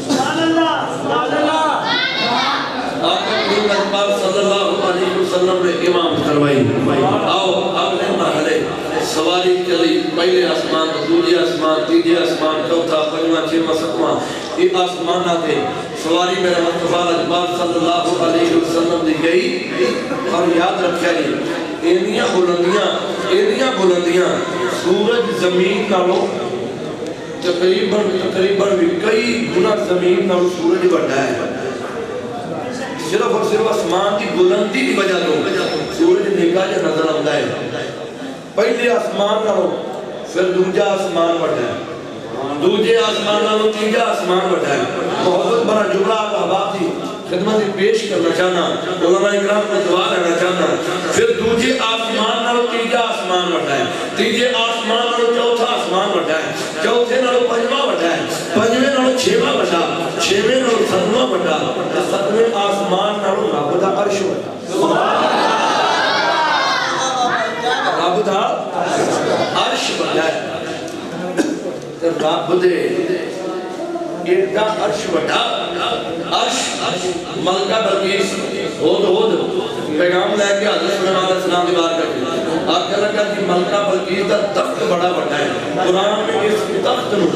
سبحان اللہ آقا کریم صلی اللہ علیہ وسلم نے امامت کروائی آؤ اگلے مرحلے سواری چلی پہلے آسمان دوسرے آسمان تیسرے آسمان چوتھا پنجواں چھٹواں ساتواں یہ آسمان آتے سواری میرے مصطفیٰ صلی اللہ علیہ وسلم دی گئی اور یاد رکھا جی اینیاں بلندیاں سورج زمین نالوں تقریباً بھی کئی گنا زمین نالوں سورج بڑھا ہے صرف اور صرف آسمان کی بلندی کی وجہ دو سورج نگاہ جا نظر آتا ہے پہلے آسمان نالوں پھر دوجا آسمان بڑھا ہے دوجے آسمان نالوں تیجا آسمان بڑھا ہے محبت بڑا جملہ احباب دی خدمت پیش کرنا چاہنا علماء اکرام کو دعا کرنا چاہنا پھر دوجے آسمان نالوں تیجا آسمان بڑھا ہے تیجے آسمان نالوں چوتھا آسمان بڑھا ہے چوتھے نالوں پنجواں بڑھا ہے پنجویں نالوں چھواں بڑھا چھویں نالوں ساتواں بڑھا ساتویں آسمان نالوں رب دا عرش بڑھا رب دا عرش بڑھا ہے رب دے ایڈا عرش بڑھا عرش ملکہ بلقیس ہود پیغام لے کے حضرت سلیمان علیہ السلام دی بار کرتے آپ کہنا کہ ملکہ بلقیس دا تخت بڑا بڑھا ہے قرآن میں اس تخت نو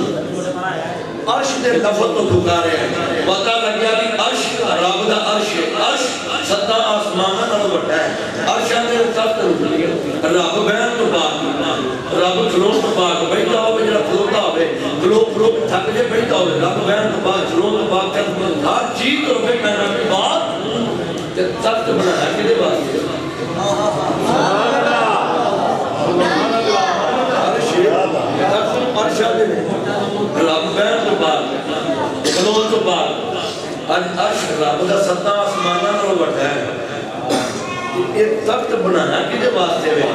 عرش دے لفظ تو پکارے ہیں پتہ لگ گیا کہ عرش رب دا عرش عرش ستا آسمانہ نال بڑھا ہے عرش دے تخت رب بین تو پاک رب کھلون تو پاک بیٹھا ہوئے جڑا کھلوتا ہوئے کھلو تھک جے بیٹھا ہوئے رب بین تو پاک کھلون تو پاک ہر چیز تو ربے کہنا کی بات تے تخت بنایا کدے واسطے عرش دے رب بین تو پاک کھلون تو پاک عرش رب دا ستا آسمانہ نال بڑھا ہے ایک تخت بنانا کدے واسطے ہوئے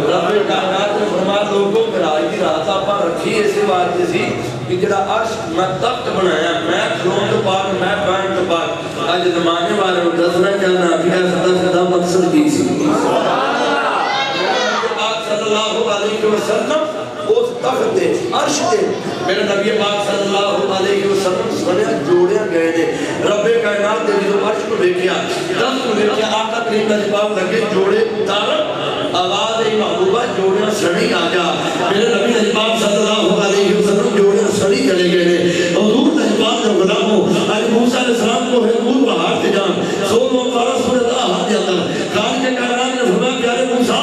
رب کائنات نے فرمایا لوگوں میراج کی رات آپاں رکھی اسی واسطے سی کہ جڑا عرش میں تخت بنایا میں کھلون تو پاک میں بین تو پاک آج زمانے والے دسنا چاہنا کہ ایسا مقصد کی سی آپ صلی اللہ علیہ وسلم اس تخت دے عرش دے میرے نبی پاک صلی اللہ علیہ وسلم سنے جوڑیاں گئے دے رب کائنات دے جو عرش کو دیکھیا دس کو دیکھیا آقا کریم کا جواب لگے جوڑے اتار آواز ای محبوبہ جوڑیاں سڑی آجا میرے نبی پاک صلی اللہ علیہ وسلم جوڑیاں سڑی چلے گئے دے حضور کا جواب جو غلاموں آج موسیٰ علیہ السلام کو حضور بہار سے جان سول و پارا سورت آہا دیا تھا خان کے کائنات نے فرمایا پیارے موسیٰ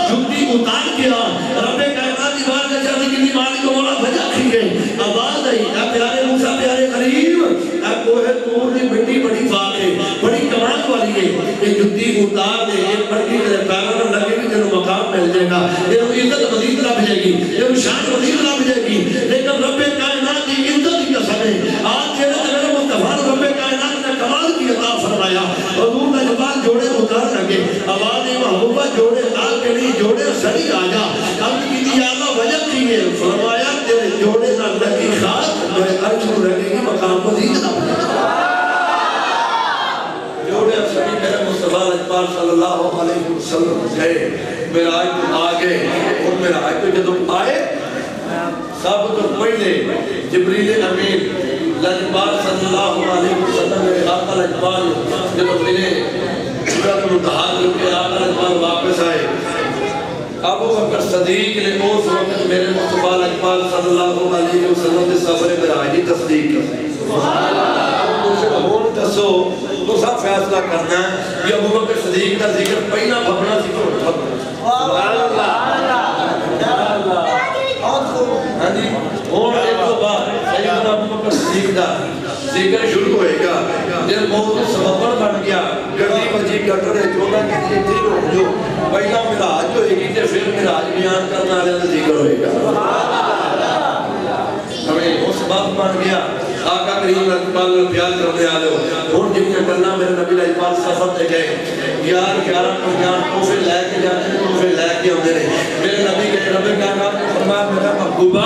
جھوٹی اتار کیا رب کائنات دیوار کا چاہتے کی بیماری کو مولا بھجا کھی گئی آواز آئی اے پیارے موسیٰ پیارے قریب اے کوہ تور دی مٹی بڑی پاک ہے بڑی کمان والی ہے یہ جھوٹی اتار دے یہ پڑکی دے پیغام لگے گی جنہوں مقام مل جائے گا یہ عزت مزید رب جائے گی یہ شان مزید رب جائے گی لیکن رب کائنات کی عزت کی قسم ہے آج تیرے میرے مصطفیٰ رب کائنات نے کمال کی عطا فرمایا حضور کا جواب جوڑے اتار لگے آواز محبوبہ جوڑے لال کے لیے جوڑے سڑی آجا ہم کی دیانا وجہ کی ہے فرمایا تیرے جوڑے نہ لگی خاص میرے عرش کو رہے گی مقام مزید نہ جوڑے سبھی میرے مصطفیٰ اجمال صلی اللہ علیہ وسلم گئے معراج کو آ گئے اور معراج کو جب آئے سب تو پہلے جبریل امین لجبال صلی اللہ علیہ وسلم میرے آقا لجبال جب ملے سورۃ المنتہا کے آقا لجبال واپس آئے ابو بکر صدیق نے اس وقت میرے مصطفیٰ لجبال صلی اللہ علیہ وسلم کے سفر معراج کی تصدیق کی سبحان اللہ اسے ہون دسو تو سب فیصلہ کرنا ہے یہ ابو بکر صدیق کا ذکر پہلا بھبنا ذکر سبحان اللہ ہاں جی اور ایک تو بعد سیدنا ابو بکر صدیق کا ذکر شروع ہوئے گا جب موضوع سبب بن گیا گردی بجی گٹر ہے جو نہ کسی تھی لوگ جو پہلا معراج ہوئے گی تو پھر معراج بیان کرنا والے کا ذکر ہوئے گا ہمیں اس بات بن گیا آقا کریم اقبال پیار کرنے آلے ہو اور جن کے کرنا میرے نبی اقبال سفر دے گئے یار 11 کو جان توفے لے کے جاتے ہیں توفے لے کے ہوتے رہے میرے نبی کے رب کائنات کو فرمایا میرا محبوبہ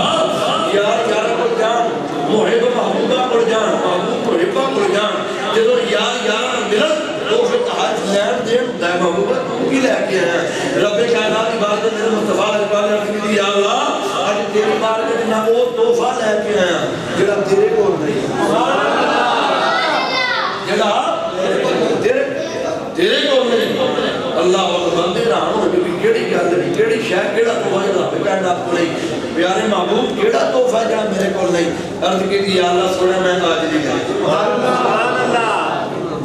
یار 11 کو جان محب محبوبہ کو جان محبوب محبہ کو جان جدو یار 11 ملت توفے تحائف لین دین دائے محبوبہ تو کی لے کے ہیں رب کائنات کی بات ہے میرے مصطفیٰ اقبال رکھنی دی یا اللہ آج تیری بار میں نہ وہ توفہ لے کے ہیں جڑا تیرے کو نہیں جڑا تیرے کو نہیں اللہ بندے رہا ہوں جو کیڑی گل ہے کیڑی شے کیڑا توفہ جڑا کہنا آپ کو نہیں پیارے محبوب کیڑا توفہ جڑا میرے کو نہیں عرض کی یا اللہ سنے میں حاضری ہے سبحان اللہ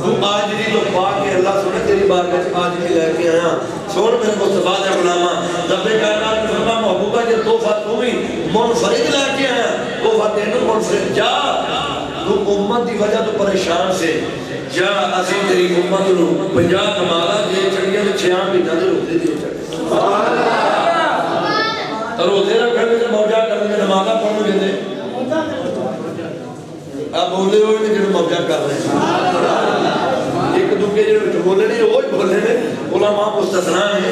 تو حاضری تو پا کے اللہ سنے تیری بارگاہ سے حاضری لے کے آیا سن میرے مصطفیٰ دے غلامہ رب کائنات نے فرمایا محبوبہ یہ توفہ تو بھی منفرد لے کے آیا توفہ تینوں منفرد جا تو امت دی وجہ تو پریشان سے جا اسی تیری امت نو 50 نمازاں جے چڑھیاں تے 6 مہینے دے روزے دی چڑھ سبحان اللہ روزے رکھنے تے موجہ کرنے نمازاں پڑھنے دے آپ بولے ہوئے نے جڑے موجہ کر رہے ہیں ایک دوسرے جڑے بولے نہیں وہی بولے نے علماء مستثنا نے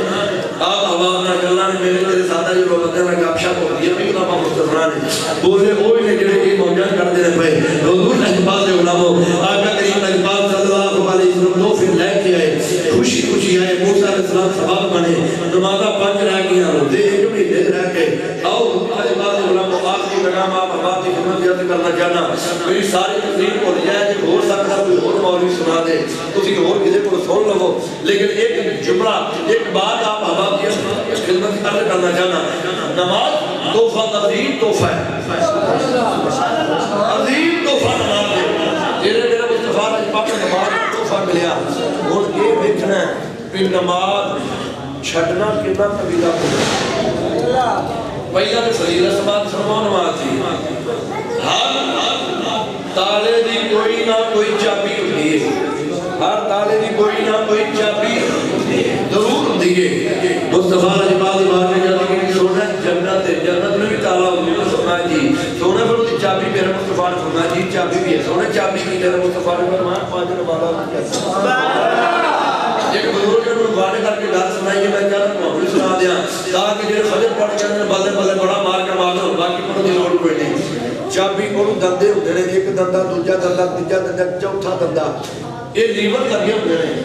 آپ عوام نہ گلاں نے میرے تیرے سادہ جو لوگ نے گپ شپ ہو گئی بھی علماء مستثنا نے بولے ہوئے نے جڑے یہ موجہ کرتے ہیں پے حضور اجمال دے علماء آقا کریم اجمال صلی اللہ علیہ وسلم دو پھر لے کے آئے خوشی خوشی آئے موسیٰ علیہ السلام سباب بنے نمازہ 5 رہ گیا روزے 1 مہینے رہ کے آؤ اجمال دے علماء آپ کی پیغام آپ احباب کی خدمت یاد کرنا چاہنا میری ساری تقریر ہو جائے کہ ہو سکتا کوئی اور مولوی سنا دے تسی اور کسی کو سن لو لیکن ایک جملہ ایک بات آپ احباب کی خدمت عرض کرنا چاہنا نماز تحفہ عظیم تحفہ ہے عظیم تحفہ نماز ہے تیرے میرے مصطفیٰ نے پاک نماز تحفہ ملیا اور یہ دیکھنا ہے کہ نماز چھڑنا کتنا قبیلہ کو پہلا تو فضیلت سماعت فرمان نماز تھی ہر تالے دی کوئی نہ کوئی چابی ہوتی ہے ہر تالے دی کوئی نہ کوئی چابی ضرور ہوتی ہے مصطفیٰ اجمال دی بات میں جاتی کہ سونا جنت ہے جنت میں بھی تالا ہوتی ہے فرمایا جی سونا پر ہوتی چابی میرے مصطفیٰ نے فرمایا جی چابی بھی ہے سونا چابی کی میرے مصطفیٰ نے فرمایا 5 نمازاں ایک بزرگ نے گانے کر کے گل سنائی میں چاہتا ہوں اپنی سنا دیا تاکہ جڑے فجر پڑھ کے اندر بلے بلے بڑا مار کے مار دو باقی پڑھنے کی لوڑ کوئی نہیں چابی کو دندے ہوتے ہیں ایک دندا دوجا دندا تیجا دندا چوتھا دندا یہ لیور لگے ہوتے ہیں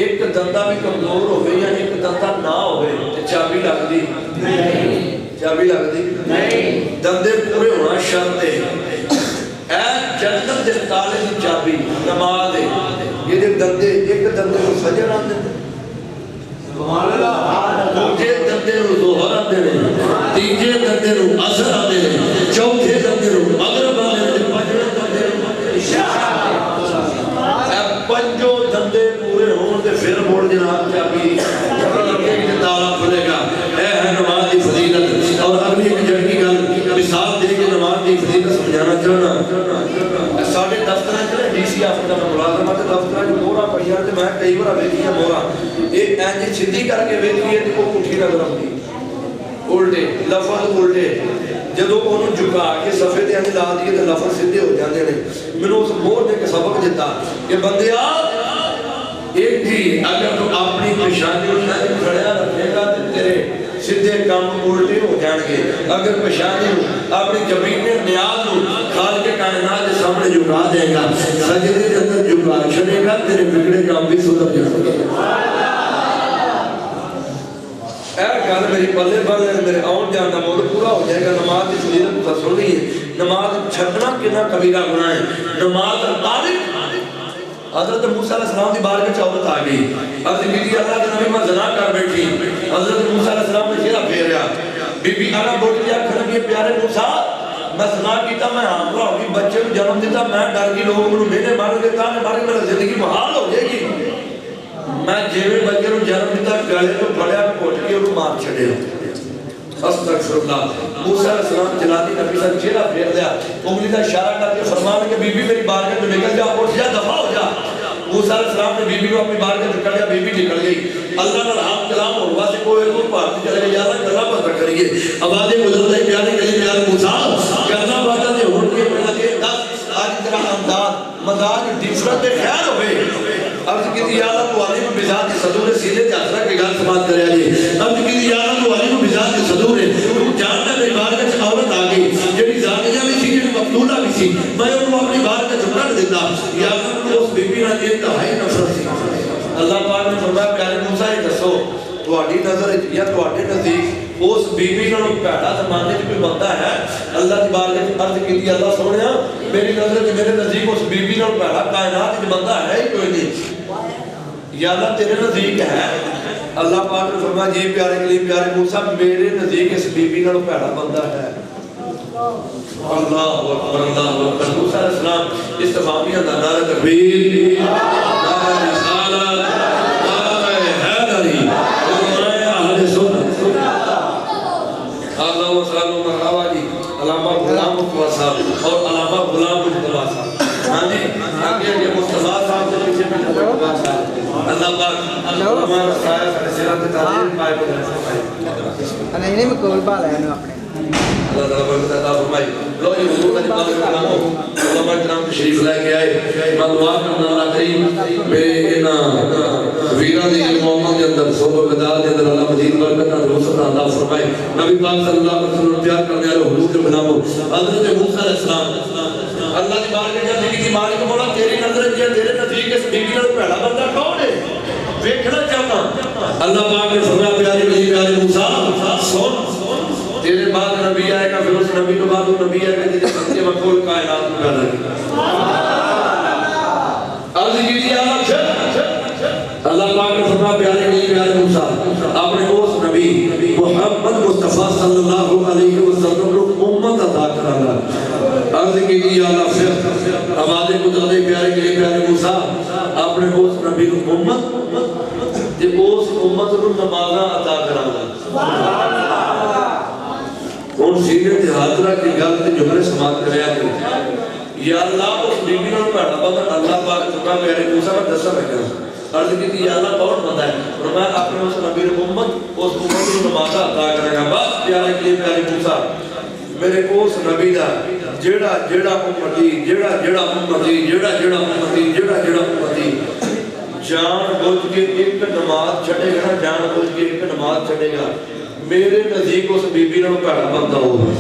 ایک دندا بھی کمزور ہوئے یا ایک دندا نہ ہوئے تو چابی لگ دی چابی لگ دی دندے پورے ہونا شرط ہے اے جنت دے تالے دی چابی نماز ہے یہ دندے ایک دندے کو فجر آتے ہیں سبحان اللہ دوجے دندے کو ظہر آتے ہیں تیجے دندے کو عصر آتے ہیں چوتھے دندے کو مغرب آتے ہیں پنجویں دندے کو عشاء پنجو دندے پورے ہون دے پھر موڑ جناب چابی تالا کھلے گا اے ہے نماز کی فضیلت اور اگلی ایک جڑی گل مثال دے کے نماز کی فضیلت سمجھانا چاہنا ساڑھے دفترہ چلے ڈی سی آفر کا ملازمہ تے دفترہ جو مورا پڑھیا تے میں کئی بار ویکھی ہے مورا ایک اینجی چھدی کر کے ویکھی ہے تے وہ پٹھی نظر آتی الٹے لفظ الٹے جدو انہوں جھکا کے صفحے تے اینجی لا دیے تے لفظ سیدھے ہو جاندے نے میں نے اس مور نے ایک سبق دیتا کہ بندیا ایک بھی اگر تو اپنی پیشانی اٹھانے کھڑیا رکھے گا تے تیرے سیدھے کام الٹے ہو جان گے اگر پیشانی اپنی جبین میں نیاز میں جھکا دے گا سجدے کے اندر جھکا چھڑے گا تیرے بگڑے کام بھی سدھر جائیں گے اے گل میری پلے بھر لے میرے آن جان کا موضوع پورا ہو جائے گا نماز کی فضیلت کو سن لیے نماز چھڈنا کتنا کبیرہ گناہ ہے نماز طارق حضرت موسیٰ علیہ السلام کی بارگاہ وچ عورت آ گئی عرض کی اللہ کے نبی میں زنا کر بیٹھی حضرت موسیٰ علیہ السلام نے چہرہ پھیریا بی بی آنا بول دیا کھڑ کے پیارے موسیٰ میں زنا کیتا میں حاملہ ہو گئی بچے کو جنم دیتا میں ڈر گئی لوگ مجھے میرے مار دیتا نے ماری میرا زندگی محال ہو جائے گی میں جیوے بچے کو جنم دیتا گلے کو پھڑیا گھٹ کے انہوں مار چھڑیا استغفر اللہ موسیٰ علیہ السلام جلالی نبی سے چہرہ پھیر لیا انگلی کا اشارہ کر کے فرمایا کہ بی بی میری بارگاہ میں نکل جا اٹھ جا دفع ہو جا موسیٰ علیہ السلام نے بی بی کو اپنی بارگاہ نکل لیا بی بی نکل گئی اللہ نے رحم کلام ہوا سے کوئی دور پارتی چلے گئے یا اللہ کرنا پتہ کریے آبادی گزرتا ہے پیارے کلی پیارے موسیٰ کرنا پتہ دے ہوڑ کے پہلا کہ دس آج تیرا انداز مزاج ڈیفرنٹ خیر ہوئے عرض کی دی اللہ تو علی میں بذات صدور سیدھے جاترا کے گال سماعت کرے آئیے عرض کی دی اللہ تو علی میں بذات صدور ہے تو جانتا ہے بارگاہ سے عورت آگئی جبی زانیہ بھی سی جبی مقتولہ بھی سی میں انہوں اپنی بارگاہ چھپڑا دیتا یا اللہ اس بی بی نہ دیتا ہے نفرت سی اللہ پاک نے فرمایا پیارے موسیٰ یہ دسو تو آڈی نظر یا تو آڈی نزدیک اس بی بی نہ پیڑا زمانے کی کوئی بندہ ہے اللہ کی بارگاہ کی عرض کی دی اللہ سوڑیا میری نظر کہ میرے نزدیک اس بی بی نہ پیڑا کائنات کی بندہ ہے ہی کوئی نہیں یا اللہ تیرے نزدیک ہے اللہ پاک نے فرمایا جی پیارے کلیم پیارے موسیٰ میرے نزدیک اس بی بی نہ پیڑا بندہ ہے اللہ اکبر موسیٰ علیہ السلام استفامیہ نارہ تکبیر نارہ رسالت نارہ حیدری نارہ اہل سنت اللہ و سلام مرحبا جی علامہ غلام مصطفیٰ صاحب اور علامہ غلام مصطفیٰ صاحب ہاں جی آگے یہ مصطفیٰ صاحب سے پیچھے مصطفیٰ صاحب اللہ پاک علامہ رسائل سارے سیرات تعلیم پائے کو نہیں میں کوئی بال ہے نا اپنے اللہ تعالیٰ برکت عطا فرمائے لو یہ حضور کا جبال کرامو علماء کرام تشریف لائے کے آئے میں دعا کرنا اللہ کریم میرے انہ ویرہ دی علماء کے اندر صحبہ بدال کے اندر اللہ مزید برکت عطا فرمائے نبی پاک صلی اللہ علیہ وسلم پیار کرنے والے حضور کے بنامو حضرت موسیٰ علیہ السلام اللہ کی بار کے زندگی کی مالک مولا تیری نظر کیا تیرے نزدیک اس بیوی نے پہلا بندہ کون ہے دیکھنا چاہتا اللہ پاک نے فرمایا پیارے پیارے موسیٰ سن تیرے بعد نبی آئے گا پھر اس نبی کے بعد وہ نبی آئے گا جیسے سچے مقبول کائنات میں پیدا کیا عرض کیجیے اللہ پاک نے فرمایا پیارے پیارے موسیٰ آپ نے اس نبی محمد مصطفیٰ صلی اللہ علیہ وسلم کو امت عطا کرانا عرض کیجیے اللہ پھر آباد قدرت پیارے پیارے موسیٰ آپ نے اس نبی کو امت تے اس امت کو نمازہ عطا کرانا اور سیرت حاضرہ کی گلت جملے سماعت کریا کہ یا اللہ اس بیوی نے پڑھا بندہ اللہ پاک تمہا پیارے موسیٰ میں دسا رکھا عرض کی تھی یا اللہ کون بندہ ہے اور میں اپنے اس نبی امت اس امت کو نمازہ عطا کرے گا بس پیارے کے پیارے موسیٰ میرے اس نبی دا جیڑا امتی جان بوجھ کے ایک نماز چھڑے گا جان بوجھ کے ایک نماز چھڑے گا میرے نزدیک اس بی بی نے پہلا بندہ ہو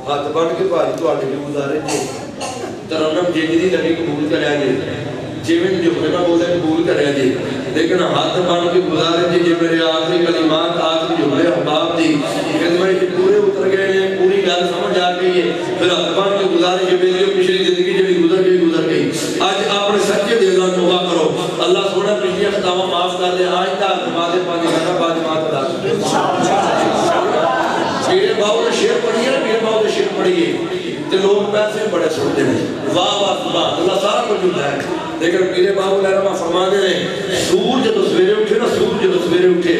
ہاتھ بن کے بھائی تو آٹے کے گزارے جو ترنم جیدی لگی قبول کرے آجے جیویں جو میں بولے قبول کرے آجے لیکن ہاتھ بن کے گزارے جی میرے آخری کلمات آخری جملے احباب دی خدمت پورے اتر گئے ہیں پوری گل سمجھ آ گئی ہے پھر ہاتھ بن کے گزارے جو میری پچھلی زندگی جو گزر گئی آج اپنے سچے دل نال توبہ کرو اللہ سونا پچھلی خطاواں معاف کر دے آج تک نماز پانی کرنا بعد مات ادا میرے باؤ نے شعر پڑھی ہے میرے باؤ نے شعر پڑھی ہے تے لوگ پیسے بڑے سنتے ہیں واہ واہ سبحان اللہ سارا کچھ ہوتا ہے لیکن میرے باؤ نے فرما دے رہے سورج جب سویرے اٹھے نا سورج جب سویرے اٹھے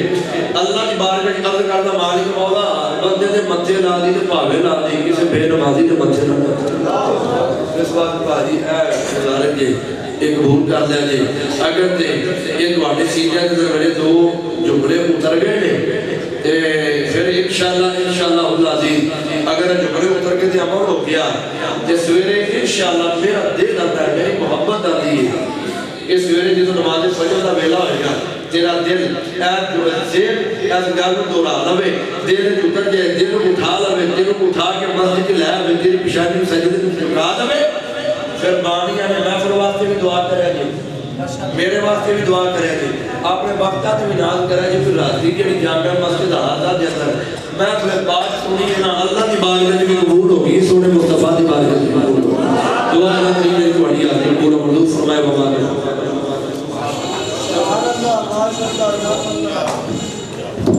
اللہ کی بارگاہ میں عرض کرتا مالک مولا بندے دے متھے لا دی تے پاوے لا دی کسے بے نمازی دے متھے نہ اس بات بھاجی اے گزارے جی ایک قبول کر لیا جی اگر تے یہ تواڈے سینیاں دے میرے دو جملے اتر گئے نے تے پھر انشاءاللہ العزیز اگر جملے اتر کے تے عمل ہو گیا تے سویرے انشاءاللہ میرا دل آتا ہے میری محبت آتی ہے اس سویرے جدو نماز فجر دا ویلا ہوئے گا تیرا دل ایس گل دورا لوے دل اتر جائے دل اٹھا لوے دل کو اٹھا کے مسجد لے آئے تیری پیشانی میں سجدے میں ٹکرا دے پھر بانیاں نے محفل واسطے بھی دعا کرے جی میرے واسطے بھی دعا کرے جی اپنے وقتات میں ناز کرے جی پھر رات کی جامع مسجد حاضر دے اندر میں پھر بات سنی نا اللہ کی بارگاہ میں قبول ہوگی سونے مصطفیٰ کی بارگاہ میں قبول ہوگی دعا اللہ کریم میری تھوڑی آتی ہے پورا مردود فرمائے وما